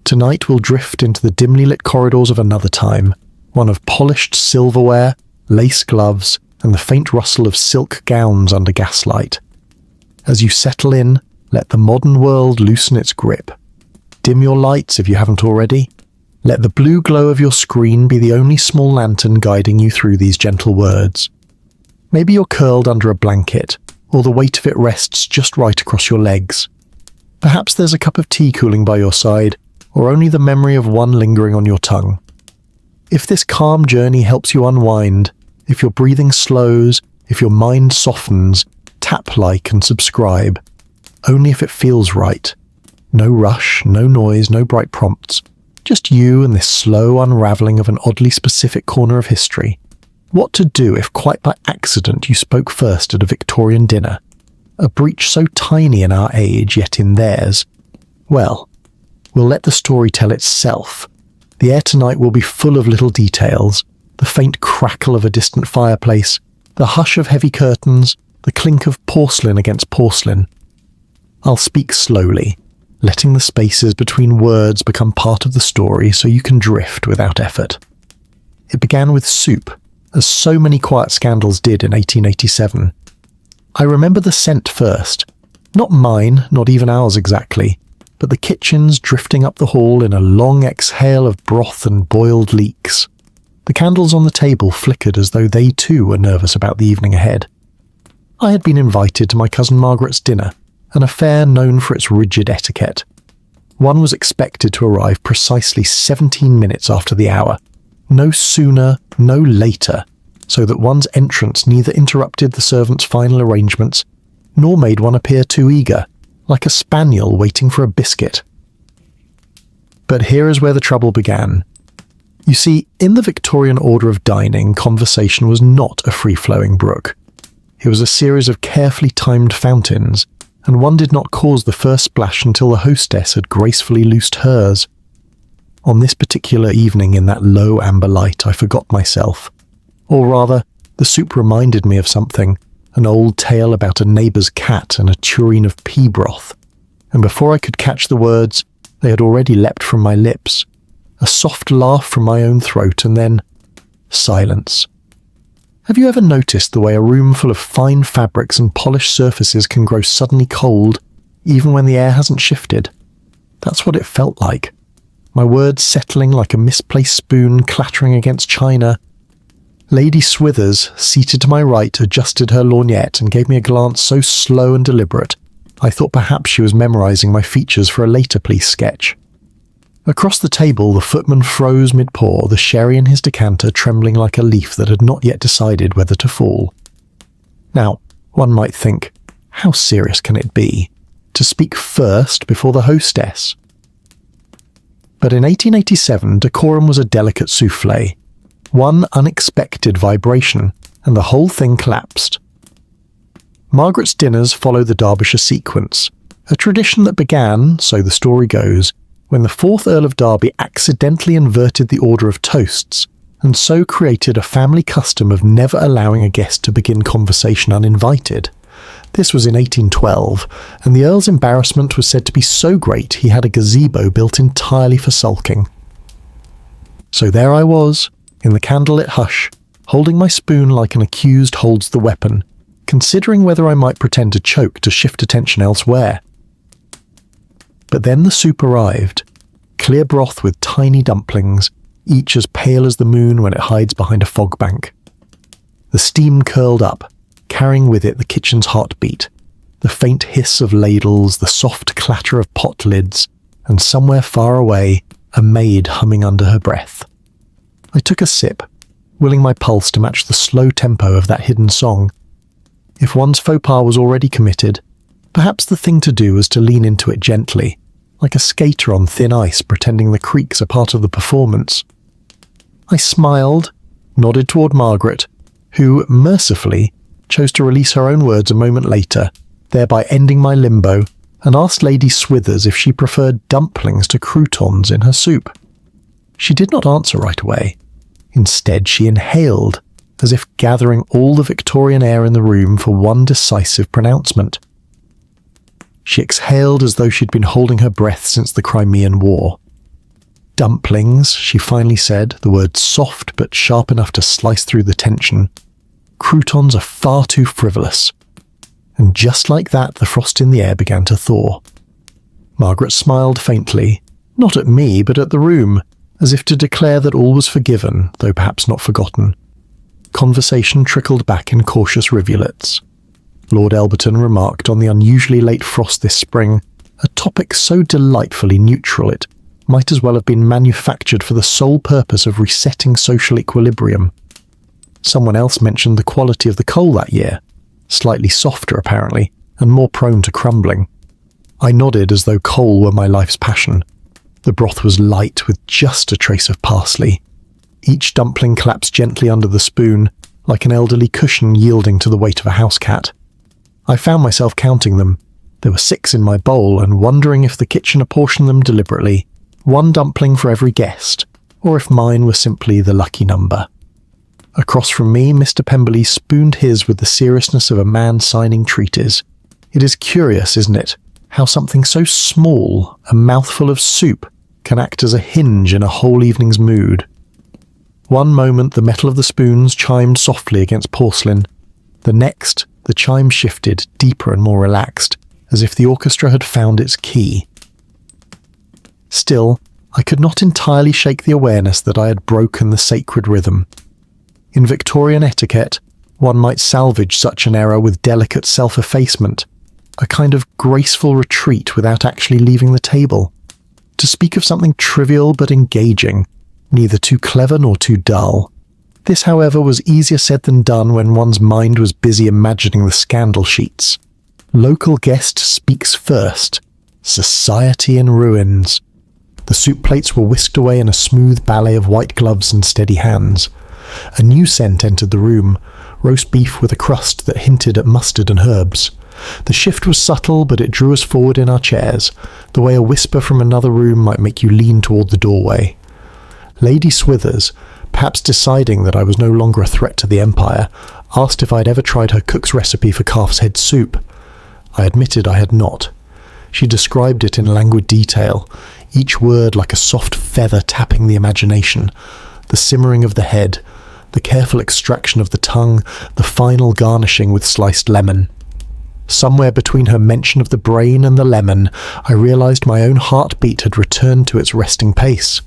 Tonight we'll drift into the dimly lit corridors of another time, one of polished silverware, lace gloves, and the faint rustle of silk gowns under gaslight. As you settle in, let the modern world loosen its grip. Dim your lights if you haven't already. Let the blue glow of your screen be the only small lantern guiding you through these gentle words. Maybe you're curled under a blanket, or the weight of it rests just right across your legs. Perhaps there's a cup of tea cooling by your side, or only the memory of one lingering on your tongue. If this calm journey helps you unwind, if your breathing slows, if your mind softens, tap like and subscribe. Only if it feels right. No rush, no noise, no bright prompts. Just you and this slow unravelling of an oddly specific corner of history. What to do if quite by accident you spoke first at a Victorian dinner? A breach so tiny in our age, yet in theirs. Well, we'll let the story tell itself. The air tonight will be full of little details, the faint crackle of a distant fireplace, the hush of heavy curtains, the clink of porcelain against porcelain. I'll speak slowly, letting the spaces between words become part of the story so you can drift without effort. It began with soup, as so many quiet scandals did in 1887. I remember the scent first. Not mine, not even ours exactly, but the kitchen's drifting up the hall in a long exhale of broth and boiled leeks. The candles on the table flickered as though they too were nervous about the evening ahead. I had been invited to my cousin Margaret's dinner, an affair known for its rigid etiquette. One was expected to arrive precisely 17 minutes after the hour, no sooner, no later, so that one's entrance neither interrupted the servant's final arrangements, nor made one appear too eager, like a spaniel waiting for a biscuit. But here is where the trouble began. You see, in the Victorian order of dining, conversation was not a free-flowing brook. It was a series of carefully timed fountains, and one did not cause the first splash until the hostess had gracefully loosed hers. On this particular evening in that low amber light, I forgot myself. Or rather, the soup reminded me of something, an old tale about a neighbour's cat and a tureen of pea broth. And before I could catch the words, they had already leapt from my lips. A soft laugh from my own throat, and then silence. Have you ever noticed the way a room full of fine fabrics and polished surfaces can grow suddenly cold, even when the air hasn't shifted? That's what it felt like. My words settling like a misplaced spoon clattering against china. Lady Swithers, seated to my right, adjusted her lorgnette and gave me a glance so slow and deliberate, I thought perhaps she was memorising my features for a later police sketch. Across the table, the footman froze mid-pour, the sherry in his decanter trembling like a leaf that had not yet decided whether to fall. Now, one might think, how serious can it be to speak first before the hostess? But in 1887, decorum was a delicate souffle. One unexpected vibration, and the whole thing collapsed. Margaret's dinners follow the Derbyshire sequence, a tradition that began, so the story goes, when the 4th Earl of Derby accidentally inverted the order of toasts, and so created a family custom of never allowing a guest to begin conversation uninvited. This was in 1812, and the Earl's embarrassment was said to be so great he had a gazebo built entirely for sulking. So there I was, in the candlelit hush, holding my spoon like an accused holds the weapon, considering whether I might pretend to choke to shift attention elsewhere. But then the soup arrived, clear broth with tiny dumplings, each as pale as the moon when it hides behind a fog bank. The steam curled up, carrying with it the kitchen's heartbeat, the faint hiss of ladles, the soft clatter of pot lids, and somewhere far away, a maid humming under her breath. I took a sip, willing my pulse to match the slow tempo of that hidden song. If one's faux pas was already committed, perhaps the thing to do was to lean into it gently, like a skater on thin ice pretending the creaks are part of the performance. I smiled, nodded toward Margaret, who, mercifully, chose to release her own words a moment later, thereby ending my limbo, and asked Lady Swithers if she preferred dumplings to croutons in her soup. She did not answer right away. Instead, she inhaled, as if gathering all the Victorian air in the room for one decisive pronouncement. She exhaled as though she'd been holding her breath since the Crimean War. Dumplings, she finally said, the word soft but sharp enough to slice through the tension. Croutons are far too frivolous. And just like that, the frost in the air began to thaw. Margaret smiled faintly, not at me, but at the room, as if to declare that all was forgiven, though perhaps not forgotten. Conversation trickled back in cautious rivulets. Lord Elberton remarked on the unusually late frost this spring, a topic so delightfully neutral it might as well have been manufactured for the sole purpose of resetting social equilibrium. Someone else mentioned the quality of the coal that year, slightly softer apparently, and more prone to crumbling. I nodded as though coal were my life's passion. The broth was light with just a trace of parsley. Each dumpling collapsed gently under the spoon, like an elderly cushion yielding to the weight of a house cat. I found myself counting them. There were 6 in my bowl, and wondering if the kitchen apportioned them deliberately, 1 dumpling for every guest, or if mine were simply the lucky number. Across from me, Mr. Pemberley spooned his with the seriousness of a man signing treaties. It is curious, isn't it, how something so small, a mouthful of soup, can act as a hinge in a whole evening's mood. One moment the metal of the spoons chimed softly against porcelain. The next, the chime shifted, deeper and more relaxed, as if the orchestra had found its key. Still, I could not entirely shake the awareness that I had broken the sacred rhythm. In Victorian etiquette, one might salvage such an error with delicate self-effacement, a kind of graceful retreat without actually leaving the table. To speak of something trivial but engaging, neither too clever nor too dull. This, however, was easier said than done when one's mind was busy imagining the scandal sheets. Local guest speaks first. Society in ruins. The soup plates were whisked away in a smooth ballet of white gloves and steady hands. A new scent entered the room, roast beef with a crust that hinted at mustard and herbs. The shift was subtle, but it drew us forward in our chairs, the way a whisper from another room might make you lean toward the doorway. Lady Swithers, perhaps deciding that I was no longer a threat to the Empire, asked if I had ever tried her cook's recipe for calf's head soup. I admitted I had not. She described it in languid detail, each word like a soft feather tapping the imagination, the simmering of the head, the careful extraction of the tongue, the final garnishing with sliced lemon. Somewhere between her mention of the brain and the lemon, I realized my own heartbeat had returned to its resting pace.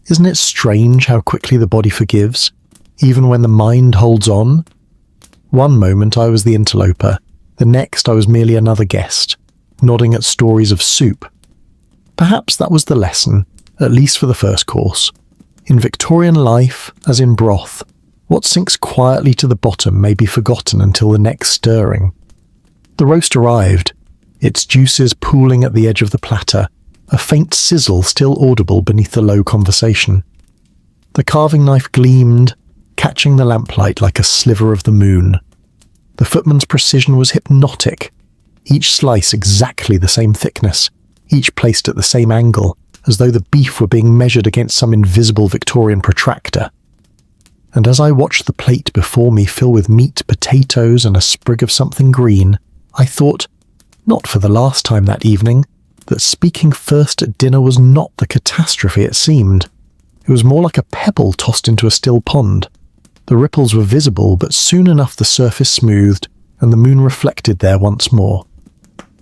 Isn't it strange how quickly the body forgives, even when the mind holds on? One moment I was the interloper, the next I was merely another guest, nodding at stories of soup. Perhaps that was the lesson, at least for the first course. In Victorian life, as in broth, what sinks quietly to the bottom may be forgotten until the next stirring. The roast arrived, its juices pooling at the edge of the platter, a faint sizzle still audible beneath the low conversation. The carving knife gleamed, catching the lamplight like a sliver of the moon. The footman's precision was hypnotic, each slice exactly the same thickness, each placed at the same angle, as though the beef were being measured against some invisible Victorian protractor. And as I watched the plate before me fill with meat, potatoes, and a sprig of something green, I thought, not for the last time that evening, that speaking first at dinner was not the catastrophe it seemed. It was more like a pebble tossed into a still pond. The ripples were visible, but soon enough the surface smoothed, and the moon reflected there once more.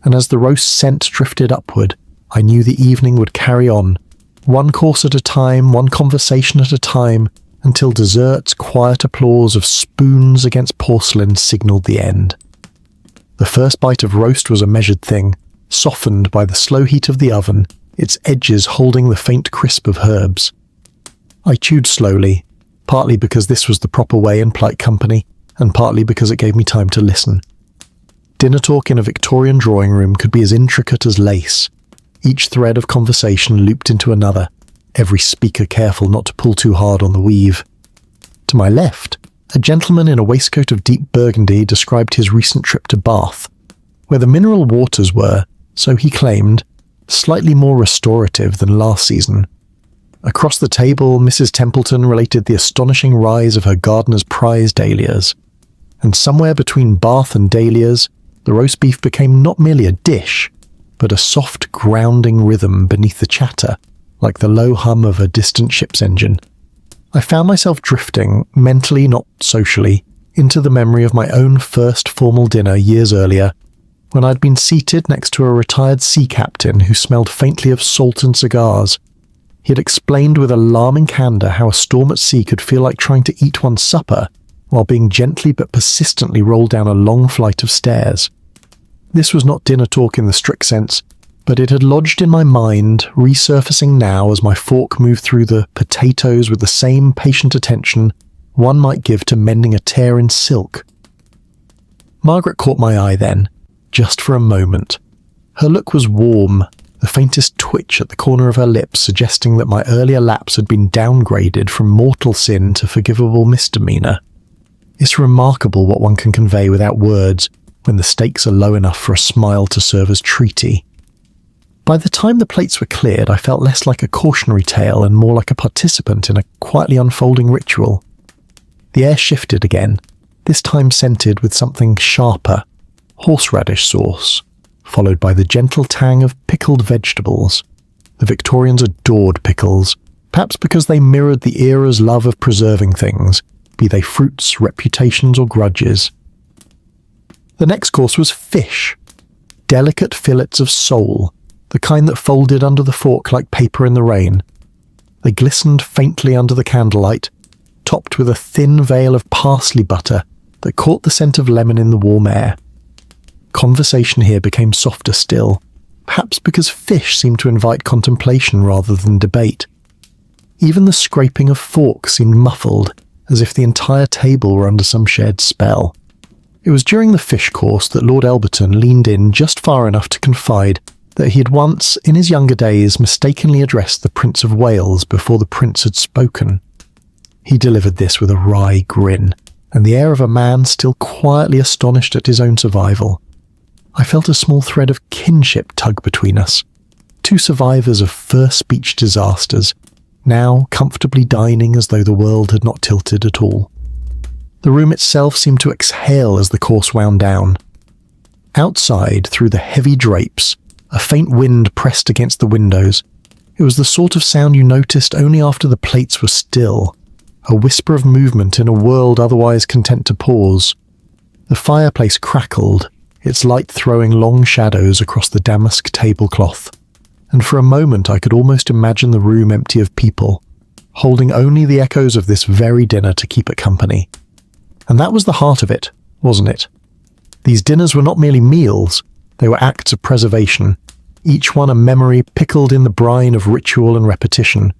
And as the roast scent drifted upward, I knew the evening would carry on, one course at a time, one conversation at a time, until dessert's quiet applause of spoons against porcelain signalled the end. The first bite of roast was a measured thing, softened by the slow heat of the oven, its edges holding the faint crisp of herbs. I chewed slowly, partly because this was the proper way in polite company, and partly because it gave me time to listen. Dinner talk in a Victorian drawing room could be as intricate as lace. Each thread of conversation looped into another, every speaker careful not to pull too hard on the weave. To my left, a gentleman in a waistcoat of deep burgundy described his recent trip to Bath, where the mineral waters were, so he claimed, slightly more restorative than last season. Across the table, Mrs. Templeton related the astonishing rise of her gardener's prize dahlias. And somewhere between Bath and dahlias, the roast beef became not merely a dish, but a soft grounding rhythm beneath the chatter, like the low hum of a distant ship's engine. I found myself drifting, mentally not socially, into the memory of my own first formal dinner years earlier, when I'd been seated next to a retired sea captain who smelled faintly of salt and cigars. He had explained with alarming candour how a storm at sea could feel like trying to eat one's supper while being gently but persistently rolled down a long flight of stairs. This was not dinner talk in the strict sense, but it had lodged in my mind, resurfacing now as my fork moved through the potatoes with the same patient attention one might give to mending a tear in silk. Margaret caught my eye then, just for a moment. Her look was warm, the faintest twitch at the corner of her lips suggesting that my earlier lapse had been downgraded from mortal sin to forgivable misdemeanour. It's remarkable what one can convey without words when the stakes are low enough for a smile to serve as treaty. By the time the plates were cleared, I felt less like a cautionary tale and more like a participant in a quietly unfolding ritual. The air shifted again, this time scented with something sharper, horseradish sauce, followed by the gentle tang of pickled vegetables. The Victorians adored pickles, perhaps because they mirrored the era's love of preserving things, be they fruits, reputations, or grudges. The next course was fish, delicate fillets of sole, the kind that folded under the fork like paper in the rain. They glistened faintly under the candlelight, topped with a thin veil of parsley butter that caught the scent of lemon in the warm air. Conversation here became softer still, perhaps because fish seemed to invite contemplation rather than debate. Even the scraping of forks seemed muffled, as if the entire table were under some shared spell. It was during the fish course that Lord Elberton leaned in just far enough to confide that he had once, in his younger days, mistakenly addressed the Prince of Wales before the Prince had spoken. He delivered this with a wry grin, and the air of a man still quietly astonished at his own survival. I felt a small thread of kinship tug between us, two survivors of first speech disasters, now comfortably dining as though the world had not tilted at all. The room itself seemed to exhale as the course wound down. Outside, through the heavy drapes, a faint wind pressed against the windows. It was the sort of sound you noticed only after the plates were still, a whisper of movement in a world otherwise content to pause. The fireplace crackled, its light throwing long shadows across the damask tablecloth, and for a moment I could almost imagine the room empty of people, holding only the echoes of this very dinner to keep it company. And that was the heart of it, wasn't it? These dinners were not merely meals, they were acts of preservation, each one a memory pickled in the brine of ritual and repetition.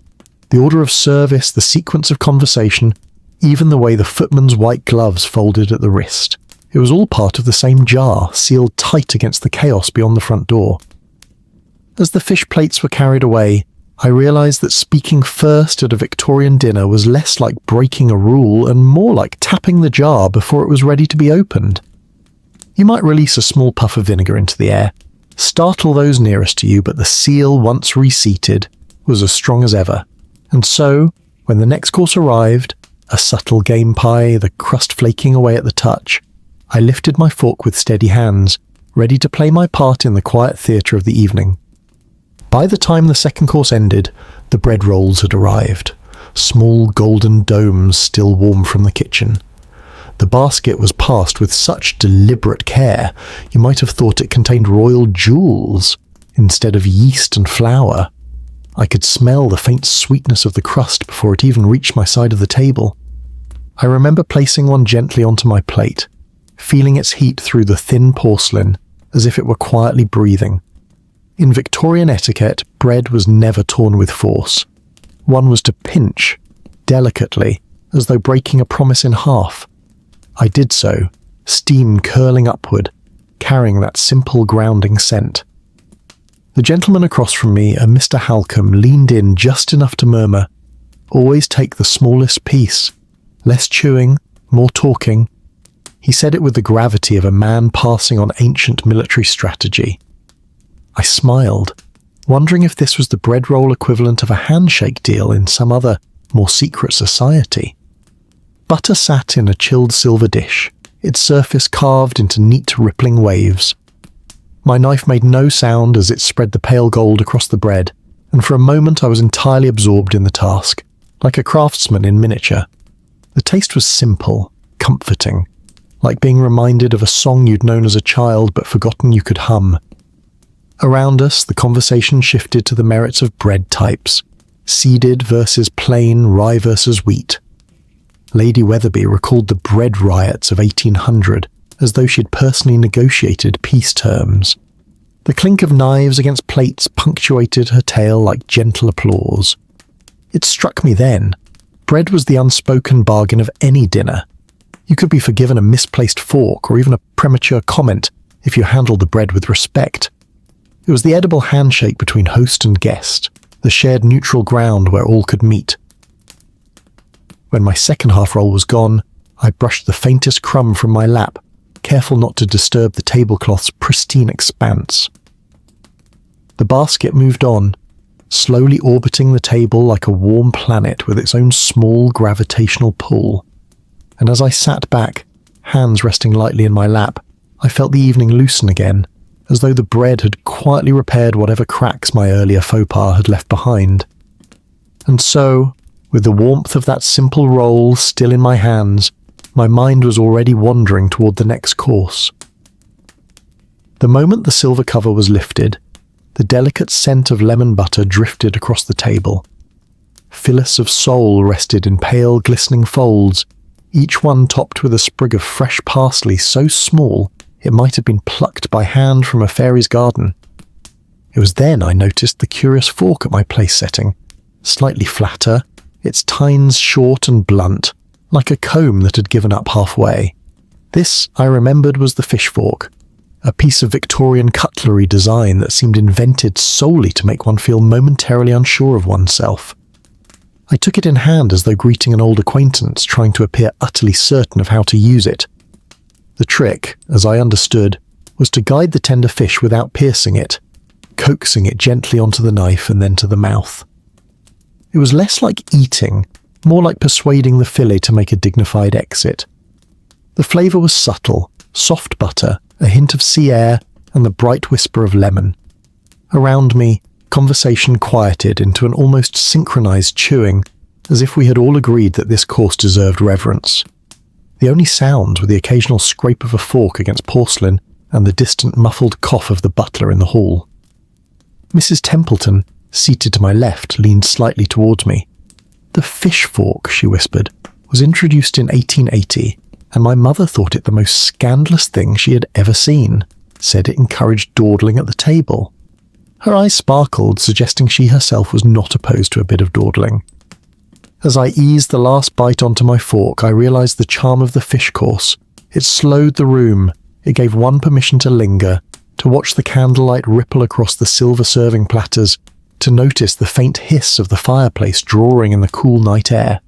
The order of service, the sequence of conversation, even the way the footman's white gloves folded at the wrist. It was all part of the same jar, sealed tight against the chaos beyond the front door. As the fish plates were carried away, I realised that speaking first at a Victorian dinner was less like breaking a rule and more like tapping the jar before it was ready to be opened. You might release a small puff of vinegar into the air, startle those nearest to you, but the seal, once reseated, was as strong as ever. And so, when the next course arrived, a subtle game pie, the crust flaking away at the touch, I lifted my fork with steady hands, ready to play my part in the quiet theatre of the evening. By the time the second course ended, the bread rolls had arrived, small golden domes still warm from the kitchen. The basket was passed with such deliberate care, you might have thought it contained royal jewels, instead of yeast and flour. I could smell the faint sweetness of the crust before it even reached my side of the table. I remember placing one gently onto my plate, feeling its heat through the thin porcelain, as if it were quietly breathing. In Victorian etiquette, bread was never torn with force. One was to pinch, delicately, as though breaking a promise in half. I did so, steam curling upward, carrying that simple grounding scent. The gentleman across from me, a Mr. Halcombe, leaned in just enough to murmur, "Always take the smallest piece. Less chewing, more talking." He said it with the gravity of a man passing on ancient military strategy. I smiled, wondering if this was the bread roll equivalent of a handshake deal in some other, more secret society. Butter sat in a chilled silver dish, its surface carved into neat rippling waves. My knife made no sound as it spread the pale gold across the bread, and for a moment I was entirely absorbed in the task, like a craftsman in miniature. The taste was simple, comforting, like being reminded of a song you'd known as a child but forgotten you could hum. Around us, the conversation shifted to the merits of bread types, seeded versus plain, rye versus wheat. Lady Weatherby recalled the bread riots of 1800 as though she'd personally negotiated peace terms. The clink of knives against plates punctuated her tale like gentle applause. It struck me then. Bread was the unspoken bargain of any dinner. You could be forgiven a misplaced fork or even a premature comment if you handled the bread with respect. It was the edible handshake between host and guest, the shared neutral ground where all could meet. When my second half-roll was gone, I brushed the faintest crumb from my lap, careful not to disturb the tablecloth's pristine expanse. The basket moved on, slowly orbiting the table like a warm planet with its own small gravitational pull. And as I sat back, hands resting lightly in my lap, I felt the evening loosen again, as though the bread had quietly repaired whatever cracks my earlier faux pas had left behind. And so, with the warmth of that simple roll still in my hands, my mind was already wandering toward the next course. The moment the silver cover was lifted, the delicate scent of lemon butter drifted across the table. Phyllis of sole rested in pale, glistening folds, each one topped with a sprig of fresh parsley so small it might have been plucked by hand from a fairy's garden. It was then I noticed the curious fork at my place setting, slightly flatter, its tines short and blunt, like a comb that had given up halfway. This, I remembered, was the fish fork, a piece of Victorian cutlery design that seemed invented solely to make one feel momentarily unsure of oneself. I took it in hand as though greeting an old acquaintance, trying to appear utterly certain of how to use it. The trick, as I understood, was to guide the tender fish without piercing it, coaxing it gently onto the knife and then to the mouth. It was less like eating, more like persuading the fillet to make a dignified exit. The flavour was subtle, soft butter, a hint of sea air, and the bright whisper of lemon. Around me, conversation quieted into an almost synchronized chewing, as if we had all agreed that this course deserved reverence. The only sounds were the occasional scrape of a fork against porcelain and the distant muffled cough of the butler in the hall. Mrs. Templeton, seated to my left, leaned slightly towards me. "The fish fork," she whispered, "was introduced in 1880, and my mother thought it the most scandalous thing she had ever seen, said it encouraged dawdling at the table." Her eyes sparkled, suggesting she herself was not opposed to a bit of dawdling. As I eased the last bite onto my fork, I realized the charm of the fish course. It slowed the room. It gave one permission to linger, to watch the candlelight ripple across the silver serving platters, to notice the faint hiss of the fireplace drawing in the cool night air.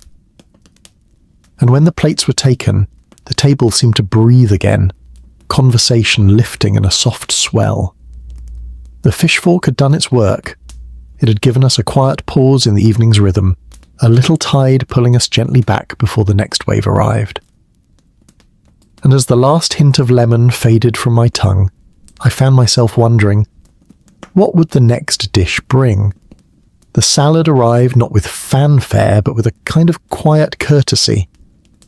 And when the plates were taken, the table seemed to breathe again, conversation lifting in a soft swell. The fish fork had done its work. It had given us a quiet pause in the evening's rhythm, a little tide pulling us gently back before the next wave arrived. And as the last hint of lemon faded from my tongue, I found myself wondering, what would the next dish bring? The salad arrived not with fanfare, but with a kind of quiet courtesy.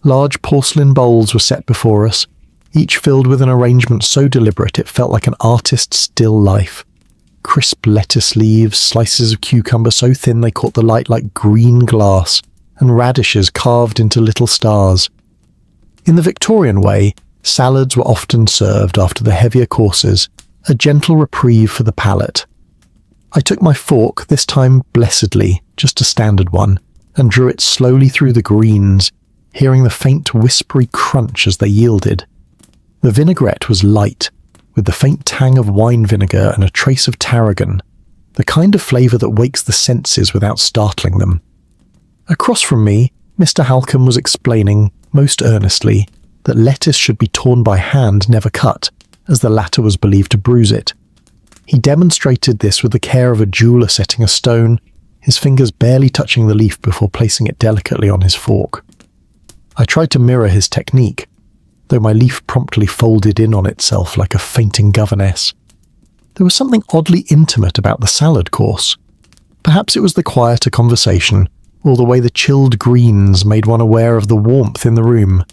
Large porcelain bowls were set before us, each filled with an arrangement so deliberate it felt like an artist's still life. Crisp lettuce leaves, slices of cucumber so thin they caught the light like green glass, and radishes carved into little stars. In the Victorian way, salads were often served after the heavier courses, a gentle reprieve for the palate. I took my fork, this time blessedly, just a standard one, and drew it slowly through the greens, hearing the faint whispery crunch as they yielded. The vinaigrette was light, with the faint tang of wine vinegar and a trace of tarragon, the kind of flavour that wakes the senses without startling them. Across from me, Mr. Halcombe was explaining, most earnestly, that lettuce should be torn by hand, never cut, as the latter was believed to bruise it. He demonstrated this with the care of a jeweller setting a stone, his fingers barely touching the leaf before placing it delicately on his fork. I tried to mirror his technique, though my leaf promptly folded in on itself like a fainting governess. There was something oddly intimate about the salad course. Perhaps it was the quieter conversation, or the way the chilled greens made one aware of the warmth in the room.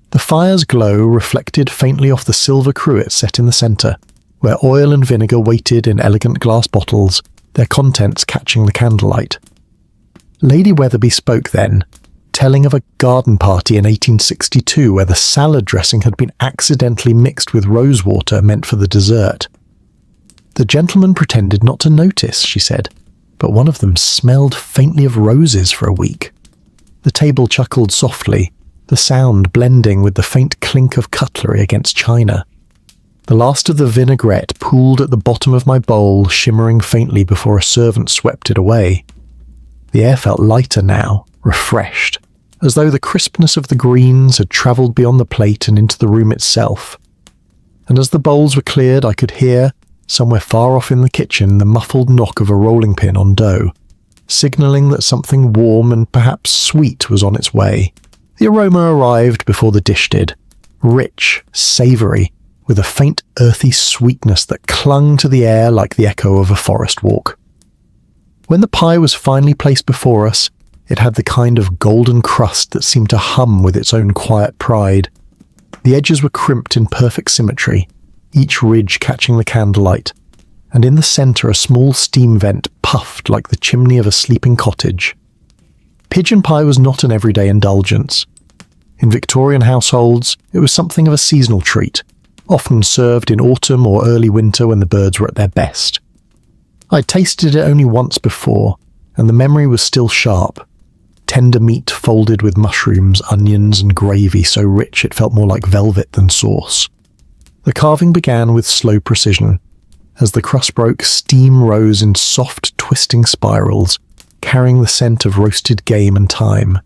The fire's glow reflected faintly off the silver cruet set in the centre, where oil and vinegar waited in elegant glass bottles, their contents catching the candlelight. Lady Weatherby spoke then, telling of a garden party in 1862 where the salad dressing had been accidentally mixed with rosewater meant for the dessert. The gentleman pretended not to notice, she said, but one of them smelled faintly of roses for a week. The table chuckled softly, the sound blending with the faint clink of cutlery against china. The last of the vinaigrette pooled at the bottom of my bowl, shimmering faintly before a servant swept it away. The air felt lighter now, refreshed, as though the crispness of the greens had travelled beyond the plate and into the room itself. And as the bowls were cleared, I could hear, somewhere far off in the kitchen, the muffled knock of a rolling pin on dough, signalling that something warm and perhaps sweet was on its way. The aroma arrived before the dish did, rich, savoury, with a faint earthy sweetness that clung to the air like the echo of a forest walk. When the pie was finally placed before us, it had the kind of golden crust that seemed to hum with its own quiet pride. The edges were crimped in perfect symmetry, each ridge catching the candlelight, and in the centre a small steam vent puffed like the chimney of a sleeping cottage. Pigeon pie was not an everyday indulgence. In Victorian households, it was something of a seasonal treat, often served in autumn or early winter when the birds were at their best. I'd tasted it only once before, and the memory was still sharp. Tender meat folded with mushrooms, onions and gravy so rich it felt more like velvet than sauce. The carving began with slow precision. As the crust broke, steam rose in soft, twisting spirals, carrying the scent of roasted game and thyme.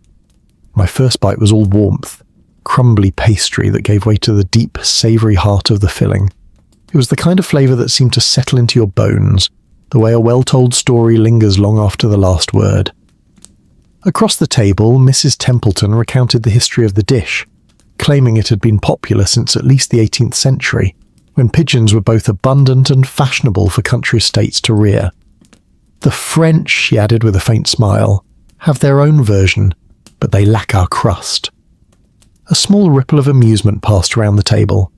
My first bite was all warmth, crumbly pastry that gave way to the deep, savoury heart of the filling. It was the kind of flavour that seemed to settle into your bones, the way a well-told story lingers long after the last word. Across the table, Mrs. Templeton recounted the history of the dish, claiming it had been popular since at least the 18th century, when pigeons were both abundant and fashionable for country estates to rear. The French, she added with a faint smile, have their own version, but they lack our crust. A small ripple of amusement passed around the table.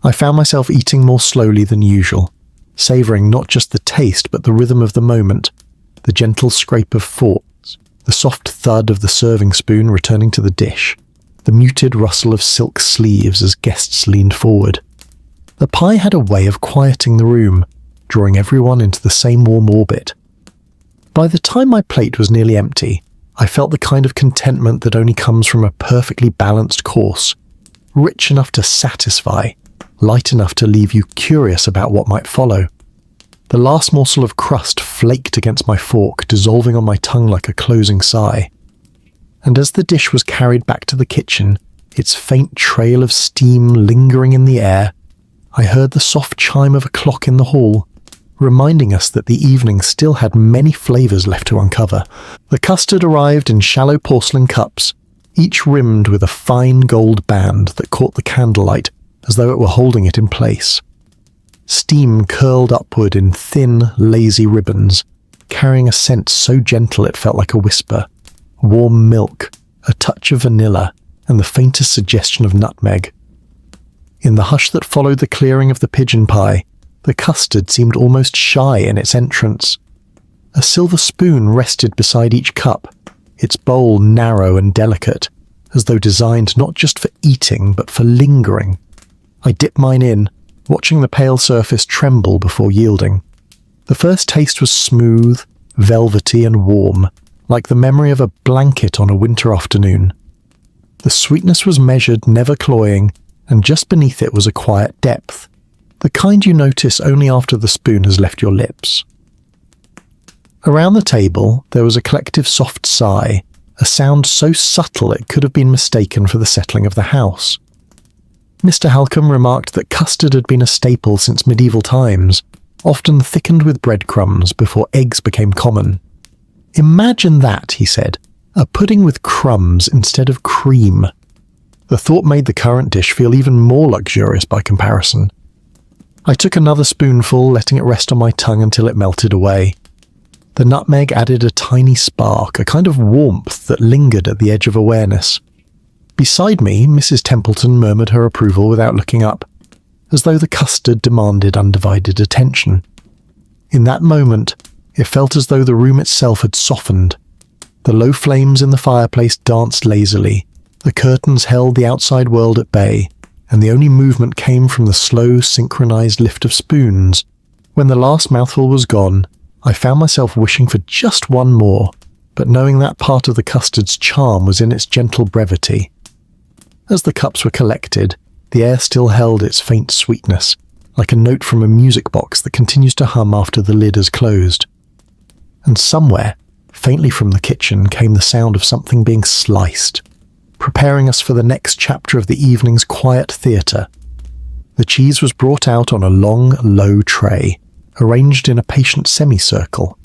I found myself eating more slowly than usual, savouring not just the taste but the rhythm of the moment, the gentle scrape of forks, the soft thud of the serving spoon returning to the dish, the muted rustle of silk sleeves as guests leaned forward. The pie had a way of quieting the room, drawing everyone into the same warm orbit. By the time my plate was nearly empty, I felt the kind of contentment that only comes from a perfectly balanced course, rich enough to satisfy, light enough to leave you curious about what might follow. The last morsel of crust flaked against my fork, dissolving on my tongue like a closing sigh. And as the dish was carried back to the kitchen, its faint trail of steam lingering in the air, I heard the soft chime of a clock in the hall, reminding us that the evening still had many flavours left to uncover. The custard arrived in shallow porcelain cups, each rimmed with a fine gold band that caught the candlelight as though it were holding it in place. Steam curled upward in thin, lazy ribbons, carrying a scent so gentle it felt like a whisper. Warm milk, a touch of vanilla, and the faintest suggestion of nutmeg. In the hush that followed the clearing of the pigeon pie, the custard seemed almost shy in its entrance. A silver spoon rested beside each cup, its bowl narrow and delicate, as though designed not just for eating but for lingering. I dipped mine in, watching the pale surface tremble before yielding. The first taste was smooth, velvety and warm, like the memory of a blanket on a winter afternoon. The sweetness was measured, never cloying, and just beneath it was a quiet depth, the kind you notice only after the spoon has left your lips. Around the table there was a collective soft sigh, a sound so subtle it could have been mistaken for the settling of the house. Mr. Halcombe remarked that custard had been a staple since medieval times, often thickened with breadcrumbs before eggs became common. "Imagine that," he said, "a pudding with crumbs instead of cream." The thought made the current dish feel even more luxurious by comparison. I took another spoonful, letting it rest on my tongue until it melted away. The nutmeg added a tiny spark, a kind of warmth that lingered at the edge of awareness. Beside me, Mrs. Templeton murmured her approval without looking up, as though the custard demanded undivided attention. In that moment, it felt as though the room itself had softened. The low flames in the fireplace danced lazily, the curtains held the outside world at bay, and the only movement came from the slow, synchronized lift of spoons. When the last mouthful was gone, I found myself wishing for just one more, but knowing that part of the custard's charm was in its gentle brevity. As the cups were collected, the air still held its faint sweetness, like a note from a music box that continues to hum after the lid is closed. And somewhere, faintly from the kitchen, came the sound of something being sliced, preparing us for the next chapter of the evening's quiet theatre. The cheese was brought out on a long, low tray, arranged in a patient semicircle.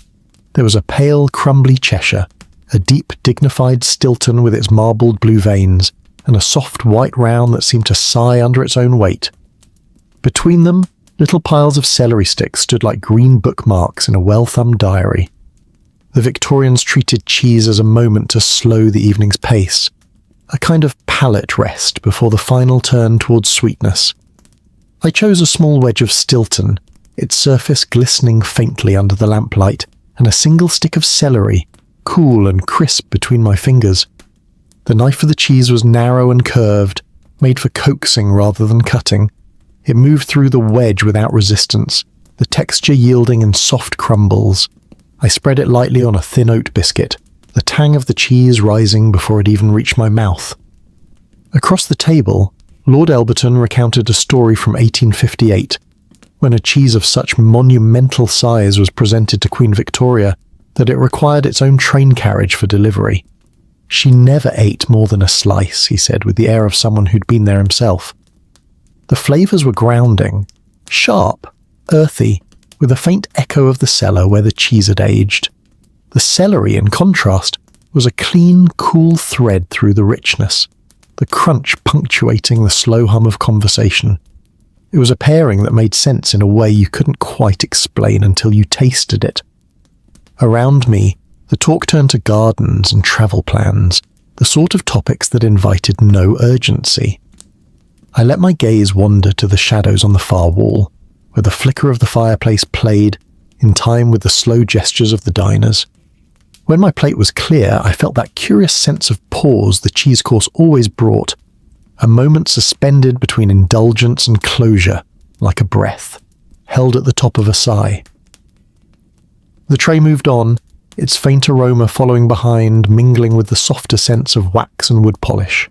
There was a pale, crumbly Cheshire, a deep, dignified Stilton with its marbled blue veins, and a soft white round that seemed to sigh under its own weight. Between them, little piles of celery sticks stood like green bookmarks in a well-thumbed diary. The Victorians treated cheese as a moment to slow the evening's pace, a kind of palate rest before the final turn towards sweetness. I chose a small wedge of Stilton, its surface glistening faintly under the lamplight, and a single stick of celery, cool and crisp between my fingers. The knife of the cheese was narrow and curved, made for coaxing rather than cutting. It moved through the wedge without resistance, the texture yielding in soft crumbles. I spread it lightly on a thin oat biscuit, the tang of the cheese rising before it even reached my mouth. Across the table, Lord Elberton recounted a story from 1858, when a cheese of such monumental size was presented to Queen Victoria that it required its own train carriage for delivery. She never ate more than a slice, he said, with the air of someone who'd been there himself. The flavours were grounding, sharp, earthy, with a faint echo of the cellar where the cheese had aged. The celery, in contrast, was a clean, cool thread through the richness, the crunch punctuating the slow hum of conversation. It was a pairing that made sense in a way you couldn't quite explain until you tasted it. Around me, the talk turned to gardens and travel plans, the sort of topics that invited no urgency. I let my gaze wander to the shadows on the far wall, where the flicker of the fireplace played, in time with the slow gestures of the diners. When my plate was clear, I felt that curious sense of pause the cheese course always brought, a moment suspended between indulgence and closure, like a breath, held at the top of a sigh. The tray moved on, its faint aroma following behind, mingling with the softer sense of wax and wood polish.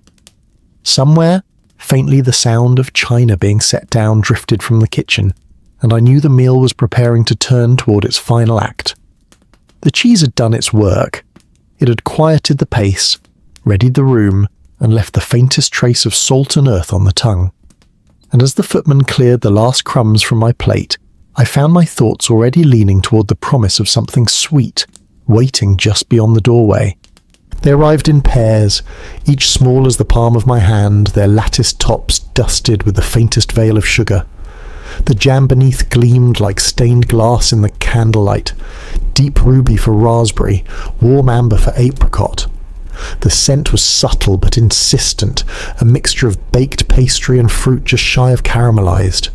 Somewhere, faintly the sound of china being set down drifted from the kitchen, and I knew the meal was preparing to turn toward its final act. The cheese had done its work. It had quieted the pace, readied the room, and left the faintest trace of salt and earth on the tongue. And as the footman cleared the last crumbs from my plate, I found my thoughts already leaning toward the promise of something sweet, waiting just beyond the doorway. They arrived in pairs, each small as the palm of my hand, their latticed tops dusted with the faintest veil of sugar. The jam beneath gleamed like stained glass in the candlelight, deep ruby for raspberry, warm amber for apricot. The scent was subtle but insistent, a mixture of baked pastry and fruit just shy of caramelized.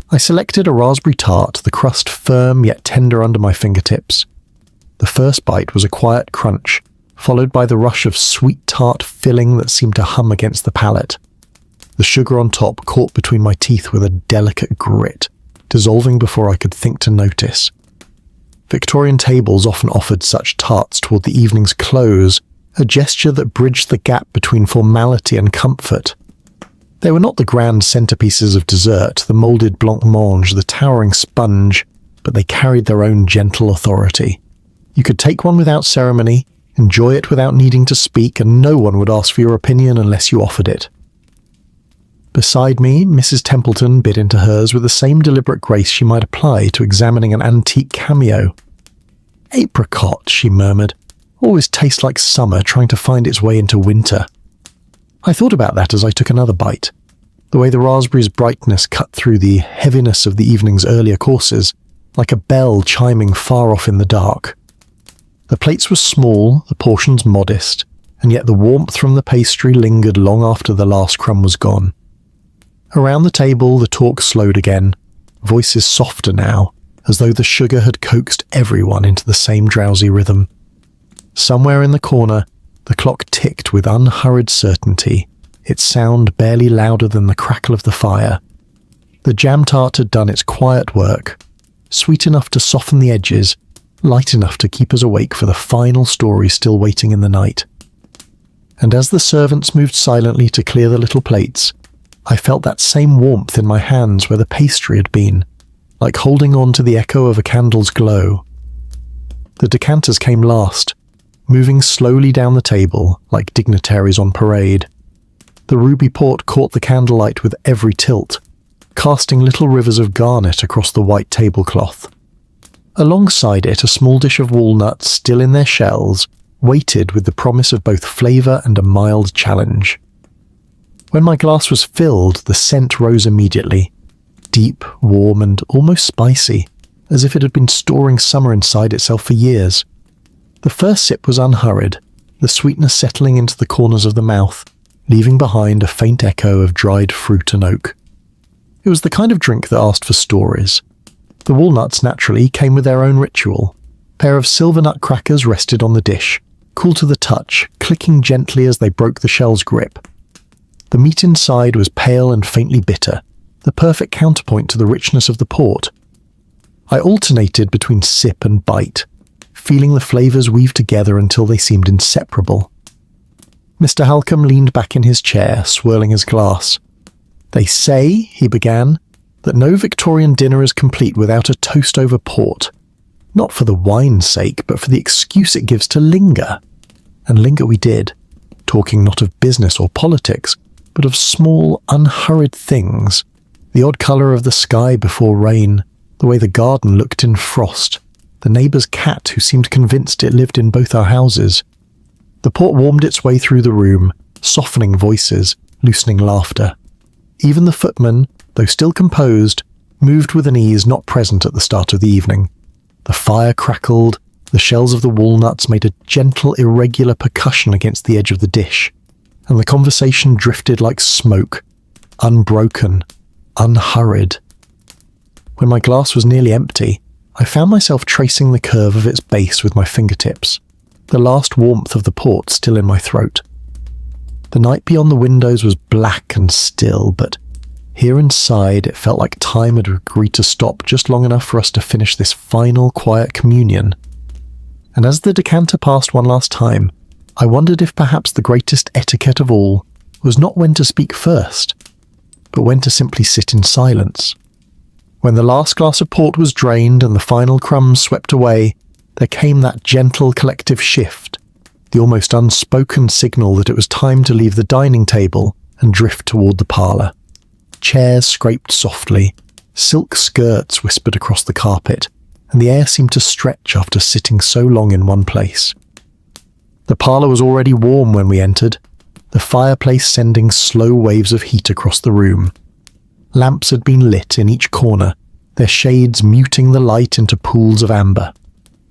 I selected a raspberry tart, the crust firm yet tender under my fingertips. The first bite was a quiet crunch, followed by the rush of sweet tart filling that seemed to hum against the palate. The sugar on top caught between my teeth with a delicate grit, dissolving before I could think to notice. Victorian tables often offered such tarts toward the evening's close, a gesture that bridged the gap between formality and comfort. They were not the grand centerpieces of dessert, the moulded blancmange, the towering sponge, but they carried their own gentle authority. You could take one without ceremony, enjoy it without needing to speak, and no one would ask for your opinion unless you offered it. Beside me, Mrs. Templeton bit into hers with the same deliberate grace she might apply to examining an antique cameo. "Apricot," she murmured, "always tastes like summer trying to find its way into winter." I thought about that as I took another bite. The way the raspberry's brightness cut through the heaviness of the evening's earlier courses, like a bell chiming far off in the dark. The plates were small, the portions modest, and yet the warmth from the pastry lingered long after the last crumb was gone. Around the table, the talk slowed again, voices softer now, as though the sugar had coaxed everyone into the same drowsy rhythm. Somewhere in the corner, the clock ticked with unhurried certainty, its sound barely louder than the crackle of the fire. The jam tart had done its quiet work, sweet enough to soften the edges, light enough to keep us awake for the final story still waiting in the night. And as the servants moved silently to clear the little plates, I felt that same warmth in my hands where the pastry had been, like holding on to the echo of a candle's glow. The decanters came last, moving slowly down the table like dignitaries on parade. The ruby port caught the candlelight with every tilt, casting little rivers of garnet across the white tablecloth. Alongside it, a small dish of walnuts, still in their shells, waited with the promise of both flavour and a mild challenge. When my glass was filled, the scent rose immediately, deep, warm, and almost spicy, as if it had been storing summer inside itself for years. The first sip was unhurried, the sweetness settling into the corners of the mouth, leaving behind a faint echo of dried fruit and oak. It was the kind of drink that asked for stories. The walnuts, naturally, came with their own ritual. A pair of silver nut crackers rested on the dish, cool to the touch, clicking gently as they broke the shell's grip. The meat inside was pale and faintly bitter, the perfect counterpoint to the richness of the port. I alternated between sip and bite, feeling the flavours weave together until they seemed inseparable. Mr. Halcombe leaned back in his chair, swirling his glass. "They say," he began, "that no Victorian dinner is complete without a toast over port. Not for the wine's sake, but for the excuse it gives to linger." And linger we did, talking not of business or politics, but of small, unhurried things. The odd colour of the sky before rain, the way the garden looked in frost, the neighbour's cat who seemed convinced it lived in both our houses. The port warmed its way through the room, softening voices, loosening laughter. Even the footman, though still composed, moved with an ease not present at the start of the evening. The fire crackled, the shells of the walnuts made a gentle, irregular percussion against the edge of the dish, and the conversation drifted like smoke, unbroken, unhurried. When my glass was nearly empty, I found myself tracing the curve of its base with my fingertips, the last warmth of the port still in my throat. The night beyond the windows was black and still, but here inside it felt like time had agreed to stop just long enough for us to finish this final quiet communion. And as the decanter passed one last time, I wondered if perhaps the greatest etiquette of all was not when to speak first, but when to simply sit in silence. When the last glass of port was drained and the final crumbs swept away, there came that gentle collective shift, the almost unspoken signal that it was time to leave the dining table and drift toward the parlour. Chairs scraped softly, silk skirts whispered across the carpet, and the air seemed to stretch after sitting so long in one place. The parlour was already warm when we entered, the fireplace sending slow waves of heat across the room. Lamps had been lit in each corner, their shades muting the light into pools of amber.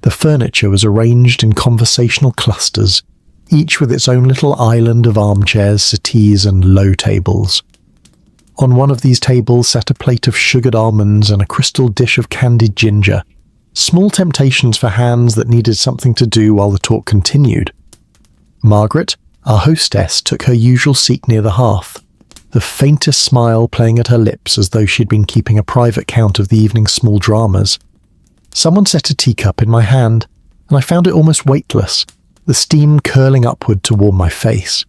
The furniture was arranged in conversational clusters, each with its own little island of armchairs, settees, and low tables. On one of these tables sat a plate of sugared almonds and a crystal dish of candied ginger, small temptations for hands that needed something to do while the talk continued. Margaret, our hostess, took her usual seat near the hearth, the faintest smile playing at her lips as though she'd been keeping a private count of the evening's small dramas. Someone set a teacup in my hand, and I found it almost weightless, the steam curling upward to warm my face.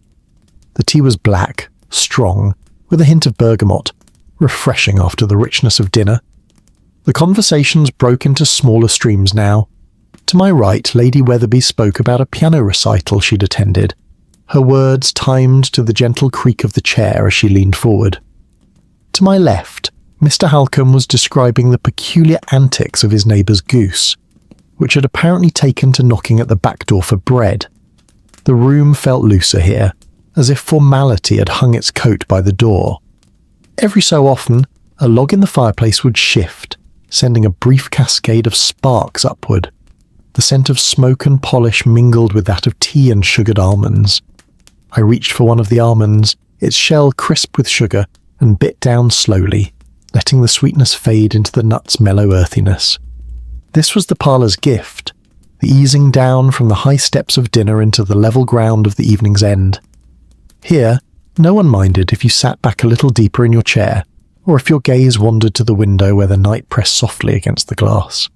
The tea was black, strong, with a hint of bergamot, refreshing after the richness of dinner. The conversations broke into smaller streams now. To my right, Lady Weatherby spoke about a piano recital she'd attended, her words timed to the gentle creak of the chair as she leaned forward. To my left, Mr. Halcombe was describing the peculiar antics of his neighbour's goose, which had apparently taken to knocking at the back door for bread. The room felt looser here, as if formality had hung its coat by the door. Every so often, a log in the fireplace would shift, sending a brief cascade of sparks upward. The scent of smoke and polish mingled with that of tea and sugared almonds. I reached for one of the almonds, its shell crisp with sugar, and bit down slowly, letting the sweetness fade into the nut's mellow earthiness. This was the parlour's gift, the easing down from the high steps of dinner into the level ground of the evening's end. Here, no one minded if you sat back a little deeper in your chair, or if your gaze wandered to the window where the night pressed softly against the glass.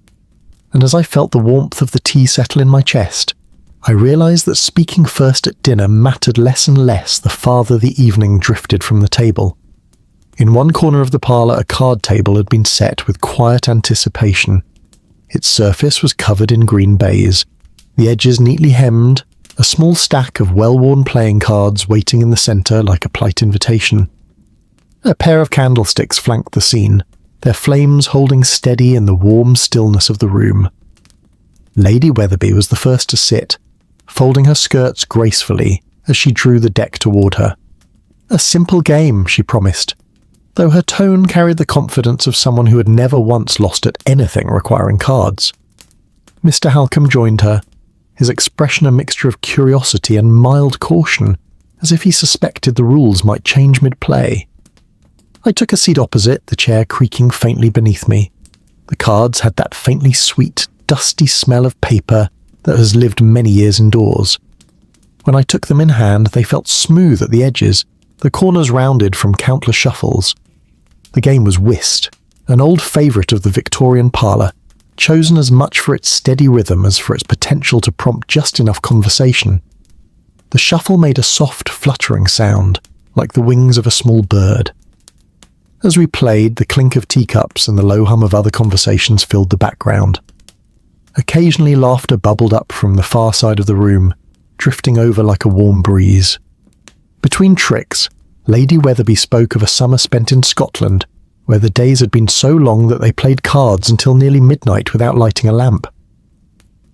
And as I felt the warmth of the tea settle in my chest, I realised that speaking first at dinner mattered less and less the farther the evening drifted from the table. In one corner of the parlour, a card table had been set with quiet anticipation. Its surface was covered in green baize, the edges neatly hemmed, a small stack of well-worn playing cards waiting in the centre like a polite invitation. A pair of candlesticks flanked the scene, their flames holding steady in the warm stillness of the room. Lady Weatherby was the first to sit, folding her skirts gracefully as she drew the deck toward her. A simple game, she promised, though her tone carried the confidence of someone who had never once lost at anything requiring cards. Mr. Halcombe joined her, his expression a mixture of curiosity and mild caution, as if he suspected the rules might change mid-play. I took a seat opposite, the chair creaking faintly beneath me. The cards had that faintly sweet, dusty smell of paper that has lived many years indoors. When I took them in hand, they felt smooth at the edges, the corners rounded from countless shuffles. The game was whist, an old favourite of the Victorian parlour, chosen as much for its steady rhythm as for its potential to prompt just enough conversation. The shuffle made a soft, fluttering sound, like the wings of a small bird. As we played, the clink of teacups and the low hum of other conversations filled the background. Occasionally laughter bubbled up from the far side of the room, drifting over like a warm breeze. Between tricks, Lady Weatherby spoke of a summer spent in Scotland, where the days had been so long that they played cards until nearly midnight without lighting a lamp.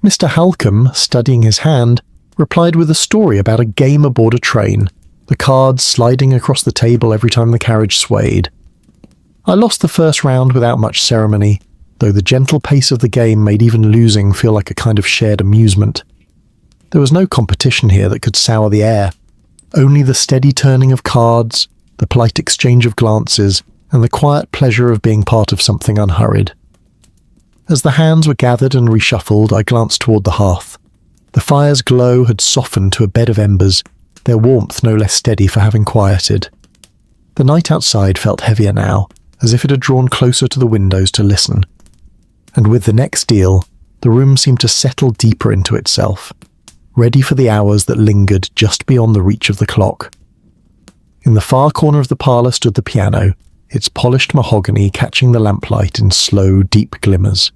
Mr. Halcombe, studying his hand, replied with a story about a game aboard a train, the cards sliding across the table every time the carriage swayed. I lost the first round without much ceremony, though the gentle pace of the game made even losing feel like a kind of shared amusement. There was no competition here that could sour the air, only the steady turning of cards, the polite exchange of glances, and the quiet pleasure of being part of something unhurried. As the hands were gathered and reshuffled, I glanced toward the hearth. The fire's glow had softened to a bed of embers, their warmth no less steady for having quieted. The night outside felt heavier now, as if it had drawn closer to the windows to listen. And with the next deal, the room seemed to settle deeper into itself, ready for the hours that lingered just beyond the reach of the clock. In the far corner of the parlour stood the piano, its polished mahogany catching the lamplight in slow, deep glimmers.